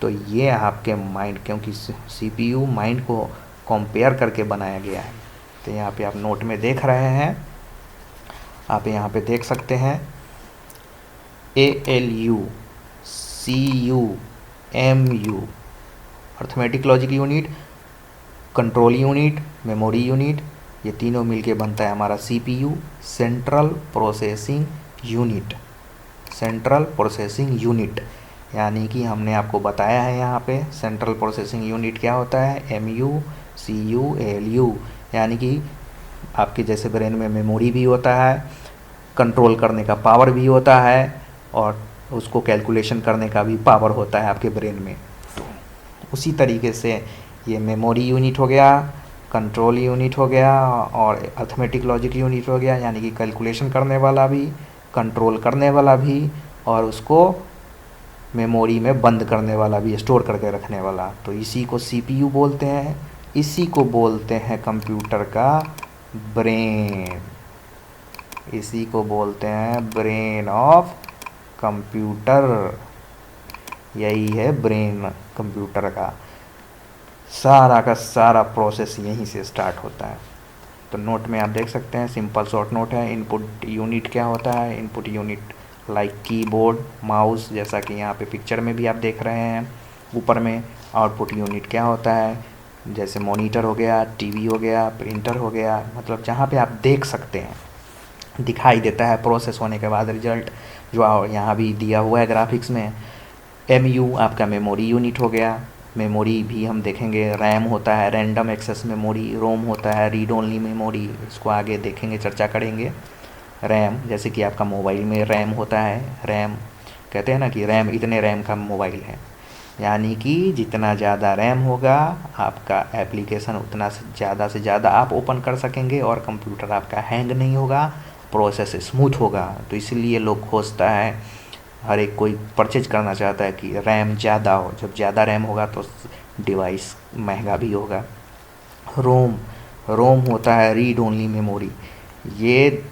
तो ये आपके माइंड, क्योंकि CPU माइंड को कंपेयर करके बनाया गया है। तो यहाँ पे आप नोट में देख रहे हैं, आप यहाँ पे देख सकते हैं ALU, CU, MU, arithmetic logic unit, control unit, memory unit, ये तीनों मिलके बनता है हमारा CPU, central processing unit. Central processing unit यानी कि हमने आपको बताया है यहाँ पे सेंट्रल प्रोसेसिंग यूनिट क्या होता है, MU, CU, ALU, यानी कि आपके जैसे ब्रेन में मेमोरी भी होता है, कंट्रोल करने का पावर भी होता है, और उसको कैलकुलेशन करने का भी पावर होता है आपके ब्रेन में। तो उसी तरीके से ये मेमोरी यूनिट हो गया, कंट्रोल यूनिट हो गया, और अर्थमेटिक लॉजिक यूनिट हो गया, यानी कि कैलकुलेशन करने वाला भी, कंट्रोल करने वाला भी, और उसको मेमोरी में बंद करने वाला भी, स्टोर करके रखने वाला। तो इसी को CPU बोलते हैं, इसी को बोलते हैं कंप्यूटर का ब्रेन, इसी को बोलते हैं ब्रेन ऑफ कंप्यूटर। यही है ब्रेन कंप्यूटर का, सारा का सारा प्रोसेस यहीं से स्टार्ट होता है। तो नोट में आप देख सकते हैं, सिंपल शॉर्ट नोट है। इनपुट यूनिट क्या होता है, input unit like keyboard, mouse, जैसा कि यहाँ पे पिक्चर में भी आप देख रहे हैं ऊपर में। आउटपुट यूनिट क्या होता है, जैसे मॉनिटर हो गया, टीवी हो गया, प्रिंटर हो गया, मतलब जहाँ पे आप देख सकते हैं, दिखाई देता है प्रोसेस होने के बाद रिजल्ट, जो यहाँ भी दिया हुआ है ग्राफिक्स में। MU आपका मेमोरी यूनिट हो गया, मेमोरी भी हम देखेंगे, रैम होता है, रैंडम एक्सेस मेमोरी, रोम होता है, रीड ओनली मेमोरी, इसको आगे देखेंगे, चर्चा करेंगे। रैम, जैसे कि आपका मोबाइल में रैम होता है, रैम कहते हैं ना कि रैम, इतने रैम का मोबाइल है, यानी कि जितना ज़्यादा रैम होगा आपका एप्लीकेशन उतना से ज़्यादा आप ओपन कर सकेंगे, और कंप्यूटर आपका हैंग नहीं होगा, प्रोसेस स्मूथ होगा। तो इसलिए लोग खोजता है, हर एक कोई परचेज करना चाहता है कि रैम ज़्यादा हो, जब ज़्यादा रैम होगा तो डिवाइस महंगा भी होगा। रोम, रोम होता है रीड ओनली मेमोरी, ये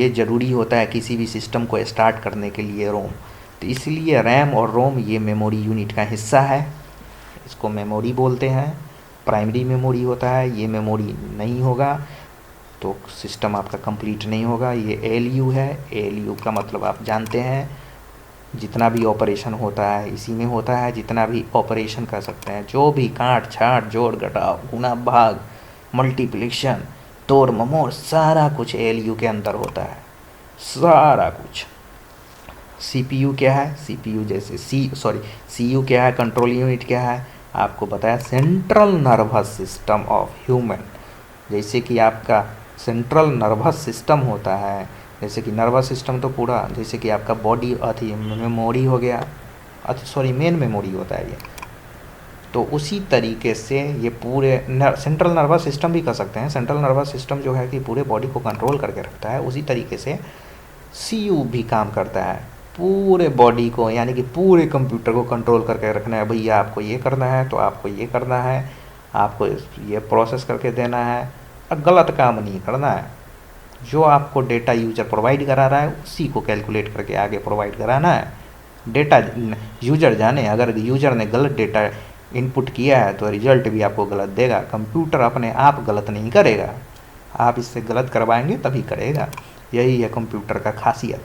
ज़रूरी होता है किसी भी सिस्टम को स्टार्ट करने के लिए रोम। तो इसलिए रैम और रोम ये मेमोरी यूनिट का हिस्सा है, इसको मेमोरी बोलते हैं। प्राइमरी मेमोरी होता है, ये मेमोरी नहीं होगा तो सिस्टम आपका कंप्लीट नहीं होगा। ये ALU है, ALU का मतलब आप जानते हैं, जितना भी ऑपरेशन होता है इसी में होता है, जितना भी ऑपरेशन कर सकते हैं, जो भी काट छाट जोड़ घटाव गुणा भाग मल्टीप्लिकेशन तोड़ ममोड़ सारा कुछ ALU के अंदर होता है, सारा कुछ। CPU क्या है, CPU जैसे CU क्या है, कंट्रोल यूनिट क्या है, आपको बताया central nervous system of human. जैसे कि आपका सेंट्रल नर्वस सिस्टम होता है, जैसे कि नर्वस सिस्टम तो पूरा, जैसे कि आपका बॉडी मेमोरी हो गया, मेन मेमोरी होता है ये। तो उसी तरीके से ये पूरे सेंट्रल नर्वस सिस्टम भी कर सकते हैं, सेंट्रल नर्वस सिस्टम जो है कि पूरे बॉडी को कंट्रोल करके रखता है, उसी तरीके से CPU भी काम करता है, पूरे बॉडी को, यानी कि पूरे कंप्यूटर को कंट्रोल करके रखना है। भैया आपको ये करना है तो आपको ये करना है, आपको ये प्रोसेस करके देना है, और गलत काम नहीं करना है। जो आपको डेटा यूजर प्रोवाइड करा रहा है उसी को कैलकुलेट करके आगे प्रोवाइड कराना है। डेटा यूजर जाने, अगर यूजर ने गलत डेटा इनपुट किया है तो रिजल्ट भी आपको गलत देगा। कंप्यूटर अपने आप गलत नहीं करेगा, आप इससे गलत करवाएंगे तभी करेगा। यही है कंप्यूटर का खासियत।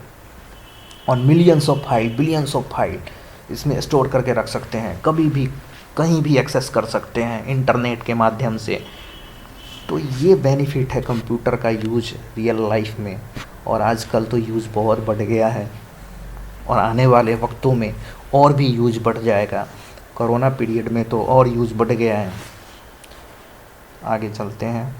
और millions of file, billions of file इसमें स्टोर करके रख सकते हैं, कभी भी कहीं भी एक्सेस कर सकते हैं इंटरनेट के माध्यम से। तो ये बेनिफिट है कंप्यूटर का यूज रियल लाइफ में, और आजकल तो यूज़ बहुत बढ़ गया है, और आने वाले वक्तों में और भी यूज बढ़ जाएगा। कोरोना पीरियड में तो और यूज़ बढ़ गया है। आगे चलते हैं।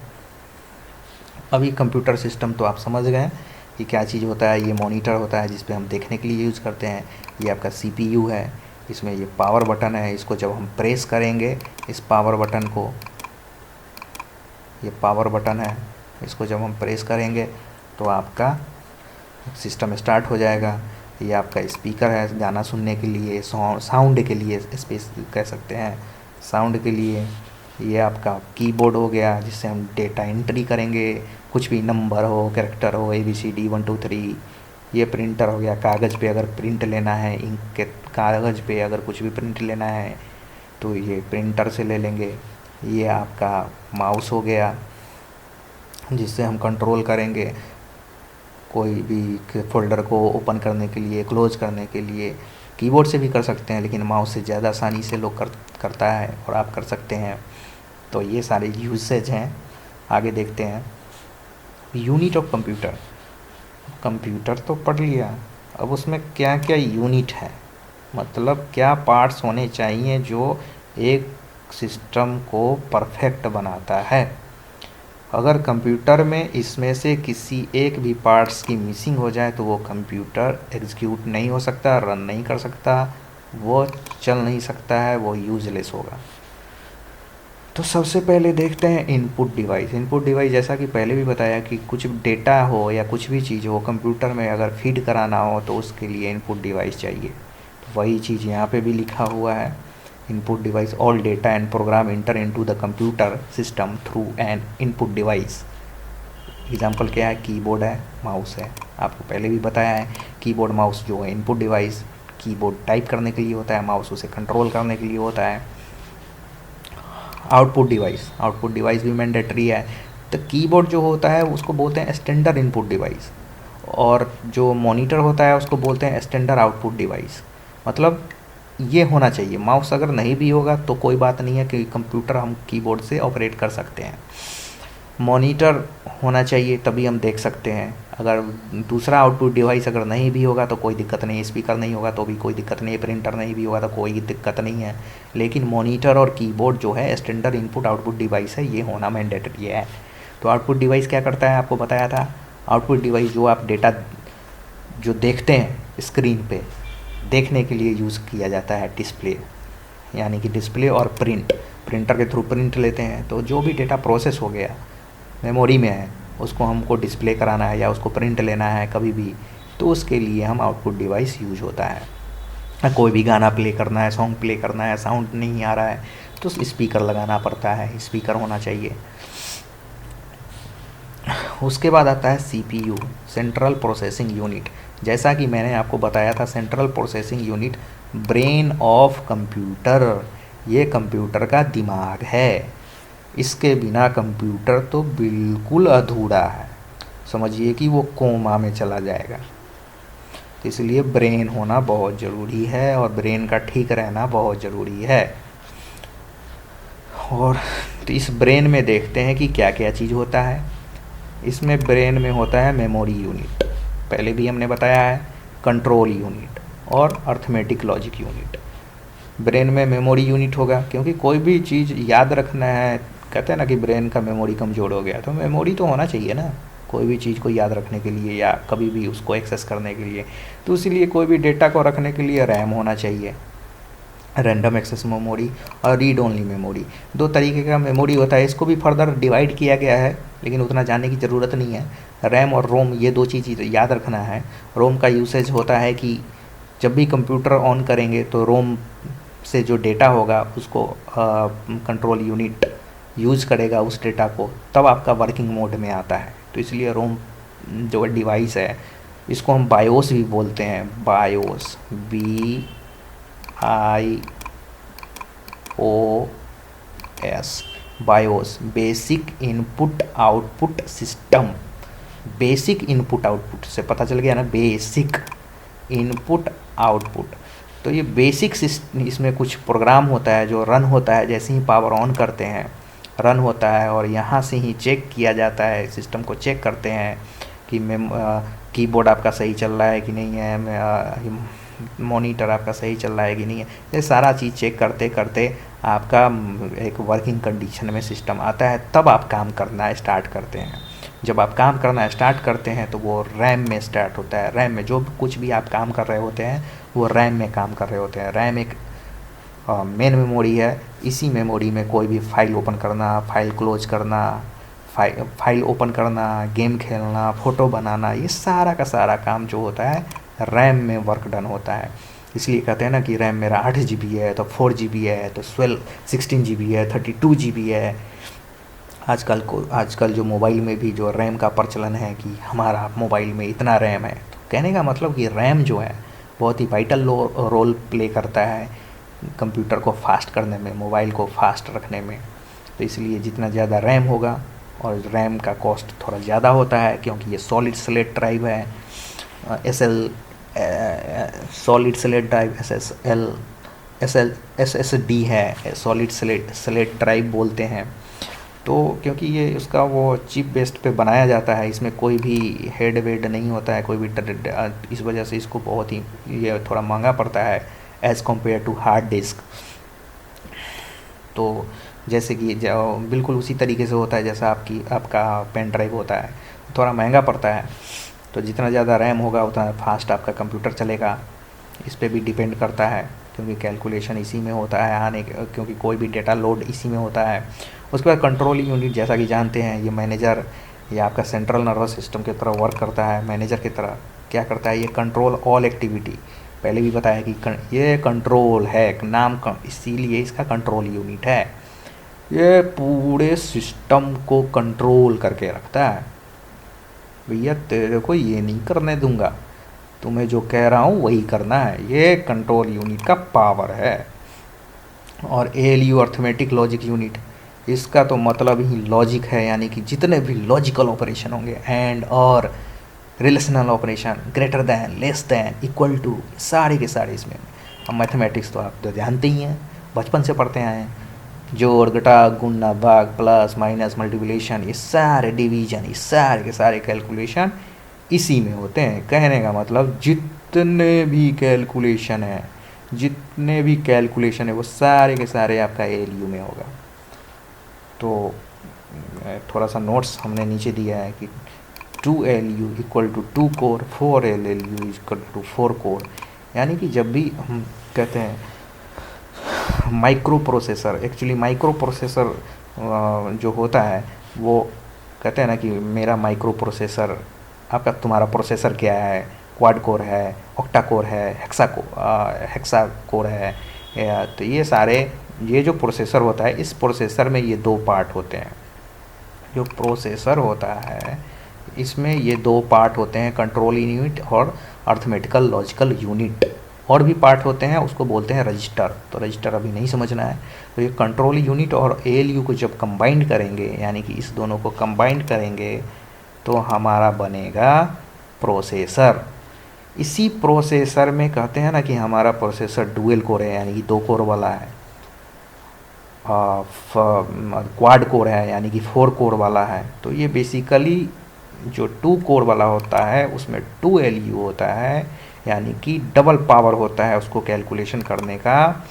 अभी कंप्यूटर सिस्टम तो आप समझ गए कि क्या चीज़ होता है। ये मॉनिटर होता है जिस पे हम देखने के लिए यूज़ करते हैं। ये आपका सीपीयू है, इसमें ये पावर बटन है, इसको जब हम प्रेस करेंगे इस पावर बटन को, ये पावर बटन है, इसको जब हम प्रेस करेंगे तो आपका सिस्टम स्टार्ट हो जाएगा। ये आपका स्पीकर है गाना सुनने के लिए, साउंड के लिए, स्पेस कह सकते हैं साउंड के लिए। ये आपका कीबोर्ड हो गया जिससे हम डेटा एंट्री करेंगे, कुछ भी नंबर हो, कैरेक्टर हो, ABCD 1 2 3। ये प्रिंटर हो गया, कागज़ पे अगर प्रिंट लेना है, इंक के कागज़ पे अगर कुछ भी प्रिंट लेना है तो ये प्रिंटर से ले लेंगे। ये आपका माउस हो गया जिससे हम कंट्रोल करेंगे कोई भी फोल्डर को ओपन करने के लिए, क्लोज करने के लिए। कीबोर्ड से भी कर सकते हैं लेकिन माउस से ज़्यादा आसानी से लोग करता है और आप कर सकते हैं। तो ये सारे यूसेज हैं। आगे देखते हैं यूनिट ऑफ कंप्यूटर। कंप्यूटर तो पढ़ लिया, अब उसमें क्या क्या यूनिट है, मतलब क्या पार्ट्स होने चाहिए जो एक सिस्टम को परफेक्ट बनाता है। अगर कंप्यूटर में इसमें से किसी एक भी पार्ट्स की मिसिंग हो जाए तो वो कंप्यूटर एग्जीक्यूट नहीं हो सकता, रन नहीं कर सकता, वो चल नहीं सकता है, वो यूजलेस होगा। तो सबसे पहले देखते हैं इनपुट डिवाइस। इनपुट डिवाइस जैसा कि पहले भी बताया कि कुछ डेटा हो या कुछ भी चीज़ हो कंप्यूटर में अगर फीड कराना हो तो उसके लिए इनपुट डिवाइस चाहिए। तो वही चीज़ यहाँ पे भी लिखा हुआ है, input device all data and program enter into the computer system through an input device. Example क्या है, कीबोर्ड है, माउस है। आपको पहले भी बताया है कीबोर्ड माउस जो है इनपुट डिवाइस, कीबोर्ड टाइप करने के लिए होता है, माउस उसे कंट्रोल करने के लिए होता है। आउटपुट डिवाइस भी मैंडेटरी है। तो कीबोर्ड जो होता है उसको बोलते हैं स्टैंडर्ड इनपुट डिवाइस, और जो मॉनिटर होता है उसको बोलते हैं स्टैंडर्ड आउटपुट डिवाइस। मतलब ये होना चाहिए। माउस अगर नहीं भी होगा तो कोई बात नहीं है कि कंप्यूटर हम कीबोर्ड से ऑपरेट कर सकते हैं। मॉनिटर होना चाहिए तभी हम देख सकते हैं। अगर दूसरा आउटपुट डिवाइस अगर नहीं भी होगा तो कोई दिक्कत नहीं, स्पीकर नहीं होगा तो भी कोई दिक्कत नहीं, प्रिंटर नहीं भी होगा तो कोई दिक्कत नहीं है। लेकिन मॉनिटर और कीबोर्ड जो है स्टैंडर्ड इनपुट आउटपुट डिवाइस है, ये होना मैंडेटरी है। तो आउटपुट डिवाइस क्या करता है, आपको बताया था। आउटपुट डिवाइस जो आप डेटा जो देखते हैं स्क्रीन पे देखने के लिए यूज़ किया जाता है, डिस्प्ले, यानी कि डिस्प्ले और प्रिंटर के थ्रू प्रिंट लेते हैं। तो जो भी डेटा प्रोसेस हो गया मेमोरी में है उसको हमको डिस्प्ले कराना है या उसको प्रिंट लेना है कभी भी, तो उसके लिए हम आउटपुट डिवाइस यूज होता है। कोई भी गाना प्ले करना है, सॉन्ग प्ले करना है, साउंड नहीं आ रहा है तो स्पीकर लगाना पड़ता है, स्पीकर होना चाहिए। उसके बाद आता है CPU, सेंट्रल प्रोसेसिंग यूनिट। जैसा कि मैंने आपको बताया था, central processing unit brain of computer, ये कंप्यूटर का दिमाग है। इसके बिना कंप्यूटर तो बिल्कुल अधूरा है, समझिए कि वो कोमा में चला जाएगा। तो इसलिए ब्रेन होना बहुत ज़रूरी है और ब्रेन का ठीक रहना बहुत ज़रूरी है। और तो इस ब्रेन में देखते हैं कि क्या क्या चीज़ होता है। इसमें ब्रेन में होता है मेमोरी यूनिट, पहले भी हमने बताया है, कंट्रोल यूनिट और अर्थमेटिक लॉजिक यूनिट। ब्रेन में मेमोरी यूनिट होगा क्योंकि कोई भी चीज़ याद रखना है, कहते हैं ना कि ब्रेन का मेमोरी कमज़ोर हो गया, तो मेमोरी तो होना चाहिए ना कोई भी चीज़ को याद रखने के लिए या कभी भी उसको एक्सेस करने के लिए। तो इसीलिए कोई भी डेटा को रखने के लिए रैम होना चाहिए, रैंडम एक्सेस मेमोरी और रीड ओनली मेमोरी। दो तरीके का मेमोरी होता है, इसको भी फर्दर डिवाइड किया गया है लेकिन उतना जानने की ज़रूरत नहीं है। रैम और रोम ये दो चीज़ याद रखना है। रोम का यूसेज होता है कि जब भी कंप्यूटर ऑन करेंगे तो रोम से जो डेटा होगा उसको कंट्रोल यूनिट यूज़ करेगा उस डेटा को, तब आपका वर्किंग मोड में आता है। तो इसलिए रोम जो डिवाइस है इसको हम बायोस भी बोलते हैं, BIOS, BIOS, BIOS, basic input output system. Basic input output से पता चल गया ना, बेसिक इनपुट आउटपुट। तो ये बेसिक इसमें कुछ प्रोग्राम होता है जो रन होता है जैसे ही पावर ऑन करते हैं, रन होता है और यहाँ से ही चेक किया जाता है, सिस्टम को चेक करते हैं कि कीबोर्ड आपका सही चल रहा है कि नहीं है, मॉनिटर आपका सही चल रहा है कि नहीं है। ये सारा चीज़ चेक करते करते आपका एक वर्किंग कंडीशन में सिस्टम आता है, तब आप काम करना स्टार्ट करते हैं। जब आप काम करना स्टार्ट करते हैं तो वो रैम में स्टार्ट होता है। रैम में जो कुछ भी आप काम कर रहे होते हैं वो रैम में काम कर रहे होते हैं। रैम एक मेन मेमोरी है। इसी मेमोरी में कोई भी फाइल ओपन करना, फाइल क्लोज करना, फाइल ओपन करना, गेम खेलना, फ़ोटो बनाना, ये सारा का सारा काम जो होता है रैम में वर्क डन होता है। इसलिए कहते हैं ना कि रैम मेरा 8 GB है तो 4 GB है तो 16 GB है, 32 GB है। आजकल जो मोबाइल में भी जो रैम का प्रचलन है कि हमारा मोबाइल में इतना रैम है, तो कहने का मतलब कि रैम जो है बहुत ही वाइटल रोल प्ले करता है कंप्यूटर को फास्ट करने में, मोबाइल को फास्ट रखने में। तो इसलिए जितना ज़्यादा रैम होगा, और रैम का कॉस्ट थोड़ा ज़्यादा होता है क्योंकि ये सॉलिड स्टेट ड्राइव है, सॉलिड स्टेट ड्राइव SSD है, सॉलिड स्टेट ड्राइव बोलते हैं। तो क्योंकि ये उसका वो चिप बेस्ड पे बनाया जाता है, इसमें कोई भी हेड वेड नहीं होता है, कोई भी इस वजह से इसको बहुत ही ये थोड़ा महंगा पड़ता है as compare to hard disk. तो जैसे कि बिल्कुल उसी तरीके से होता है जैसा आपका पेन ड्राइव होता है, थोड़ा महंगा पड़ता है। तो जितना ज़्यादा रैम होगा उतना फास्ट आपका कंप्यूटर चलेगा। इस पे भी डिपेंड करता है क्योंकि कैलकुलेशन इसी में होता है क्योंकि कोई भी डेटा लोड इसी में होता है। उसके बाद कंट्रोल यूनिट, जैसा कि जानते हैं, ये मैनेजर या आपका सेंट्रल नर्वस सिस्टम की तरह वर्क करता है। मैनेजर की तरह क्या करता है, ये कंट्रोल ऑल एक्टिविटी। पहले भी बताया कि ये कंट्रोल है, नाम इसीलिए इसका कंट्रोल यूनिट है। ये पूरे सिस्टम को कंट्रोल करके रखता है। भैया तेरे को ये नहीं करने दूंगा, तुम्हें जो कह रहा हूँ वही करना है। ये कंट्रोल यूनिट का पावर है। और ALU अर्थमेटिक लॉजिक यूनिट, इसका तो मतलब ही लॉजिक है, यानी कि जितने भी लॉजिकल ऑपरेशन होंगे, एंड और relational operation, greater than, less than, equal to, सारे के सारे इसमें। अब मैथमेटिक्स तो आप तो जानते ही हैं, बचपन से पढ़ते आए हैं। जोड़, घटा, गुणा, भाग, प्लस माइनस, मल्टीप्लिकेशन, ये सारे डिवीजन, ये सारे के सारे कैलकुलेशन इसी में होते हैं। कहने का मतलब जितने भी कैलकुलेशन है वो सारे के सारे आपका ALU में होगा। तो थोड़ा सा नोट्स हमने नीचे दिया है कि 2LU equal to 2 core, 4LLU equal to 4 core. यानी कि जब भी हम कहते हैं microprocessor, actually microprocessor जो होता है वो कहते हैं ना कि मेरा माइक्रो प्रोसेसर, तुम्हारा प्रोसेसर क्या है, क्वाड कोर है, ऑक्टा कोर है, हेक्सा कोर है। तो ये जो प्रोसेसर होता है, इस प्रोसेसर में ये 2 पार्ट होते हैं। जो प्रोसेसर होता है इसमें ये 2 पार्ट होते हैं, कंट्रोल यूनिट और अर्थमेटिकल लॉजिकल यूनिट। और भी पार्ट होते हैं, उसको बोलते हैं रजिस्टर। तो रजिस्टर अभी नहीं समझना है। तो ये कंट्रोल यूनिट और ALU को जब कंबाइंड करेंगे, यानी कि इस दोनों को कंबाइंड करेंगे, तो हमारा बनेगा प्रोसेसर। इसी प्रोसेसर में कहते हैं ना कि हमारा प्रोसेसर डुअल कोर है, यानी कि 2 कोर वाला है। क्वाड कोर है, यानी कि 4 कोर वाला है। तो ये बेसिकली जो 2 कोर वाला होता है उसमें 2LU होता है, यानी कि डबल पावर होता है उसको कैलकुलेशन करने का।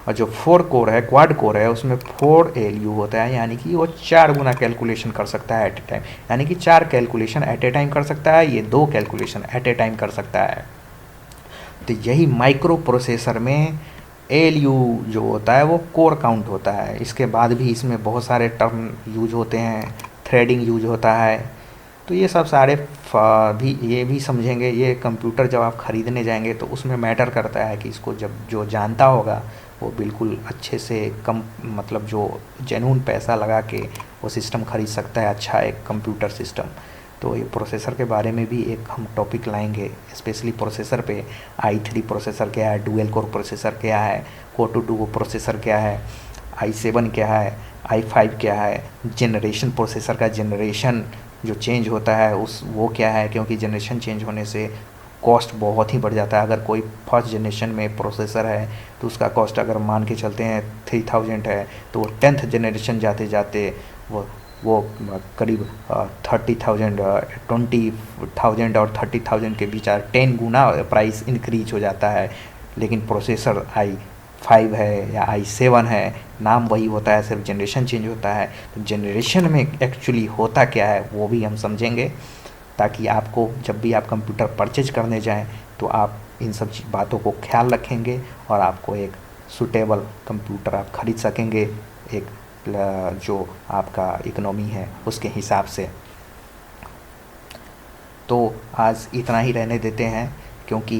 और जो 4 कोर है, क्वाड कोर है, उसमें 4LU होता है, यानी कि वो 4 गुना कैलकुलेशन कर सकता है एट ए टाइम। यानी कि 4 कैलकुलेशन एट ए टाइम कर सकता है, ये 2 कैलकुलेशन एट ए टाइम कर सकता है। तो यही माइक्रो प्रोसेसर में ALU जो होता है वो कोर काउंट होता है। इसके बाद भी इसमें बहुत सारे टर्म यूज होते हैं, थ्रेडिंग यूज होता है। तो ये सब सारे ये भी समझेंगे। ये कंप्यूटर जब आप ख़रीदने जाएंगे तो उसमें मैटर करता है कि इसको जब जो जानता होगा वो बिल्कुल अच्छे से मतलब जो जेन्युइन पैसा लगा के वो सिस्टम ख़रीद सकता है, अच्छा एक कंप्यूटर सिस्टम। तो ये प्रोसेसर के बारे में भी एक हम टॉपिक लाएंगे, स्पेशली प्रोसेसर पे। i3 प्रोसेसर क्या है, डुअल कोर प्रोसेसर क्या है, कोर टू डू प्रोसेसर क्या है, i7 क्या है, i5 क्या है, जनरेशन प्रोसेसर का जनरेशन जो चेंज होता है वो क्या है, क्योंकि जनरेशन चेंज होने से कॉस्ट बहुत ही बढ़ जाता है। अगर कोई फर्स्ट जनरेशन में प्रोसेसर है तो उसका कॉस्ट अगर मान के चलते हैं 3000 है, तो वो 10th जनरेशन जाते जाते वो करीब 30,000, 20,000 और 30,000 के बीच 10 गुना प्राइस इंक्रीज हो जाता है। लेकिन प्रोसेसर i5 है या i7 है नाम वही होता है, सिर्फ जनरेशन चेंज होता है। तो जनरेशन में एक्चुअली होता क्या है वो भी हम समझेंगे, ताकि आपको जब भी आप कंप्यूटर परचेज करने जाएं तो आप इन सब बातों को ख्याल रखेंगे और आपको एक सूटेबल कंप्यूटर आप खरीद सकेंगे, एक जो आपका इकोनॉमी है उसके हिसाब से। तो आज इतना ही रहने देते हैं, क्योंकि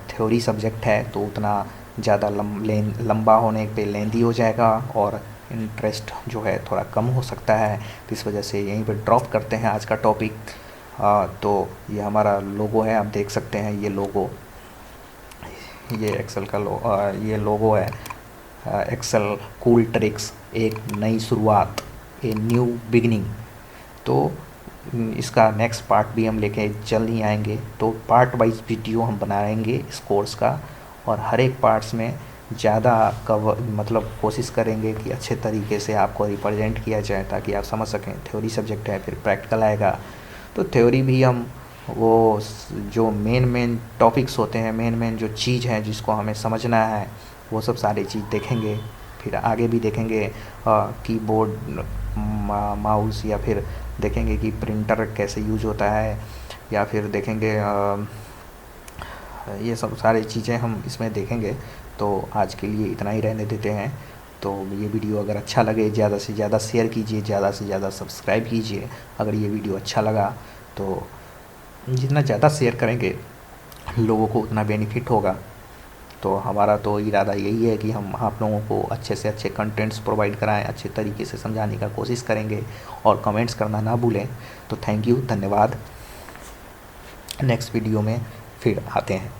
थ्योरी सब्जेक्ट है तो उतना ज़्यादा लंबा होने पे लेंदी हो जाएगा और इंटरेस्ट जो है थोड़ा कम हो सकता है। तो इस वजह से यहीं पर ड्रॉप करते हैं आज का टॉपिक। तो ये हमारा लोगो है, आप देख सकते हैं ये लोगो, ये एक्सेल का ये लोगो है, एक्सेल कूल ट्रिक्स, एक नई शुरुआत, ए न्यू बिगिनिंग। तो इसका नेक्स्ट पार्ट भी हम लेके जल्द ही आएंगे। तो पार्ट वाइज वीडियो हम बनाएंगे इस कोर्स का, और हर एक पार्ट्स में ज़्यादा कवर मतलब कोशिश करेंगे कि अच्छे तरीके से आपको रिप्रेजेंट किया जाए, ताकि आप समझ सकें। थ्योरी सब्जेक्ट है, फिर प्रैक्टिकल आएगा, तो थ्योरी भी हम वो जो मेन टॉपिक्स होते हैं, मेन जो चीज़ है जिसको हमें समझना है, वो सब सारी चीज़ देखेंगे। फिर आगे भी देखेंगे कीबोर्ड, माउस, या फिर देखेंगे कि प्रिंटर कैसे यूज होता है, या फिर देखेंगे ये सब सारी चीज़ें हम इसमें देखेंगे। तो आज के लिए इतना ही रहने देते हैं। तो ये वीडियो अगर अच्छा लगे ज़्यादा से ज़्यादा शेयर कीजिए, ज़्यादा से ज़्यादा सब्सक्राइब कीजिए। अगर ये वीडियो अच्छा लगा तो जितना ज़्यादा शेयर करेंगे लोगों को उतना बेनिफिट होगा। तो हमारा तो इरादा यही है कि हम आप लोगों को अच्छे से अच्छे कंटेंट्स प्रोवाइड कराएं, अच्छे तरीके से समझाने का कोशिश करेंगे, और कमेंट्स करना ना भूलें। तो थैंक यू, धन्यवाद। नेक्स्ट वीडियो में फिर आते हैं।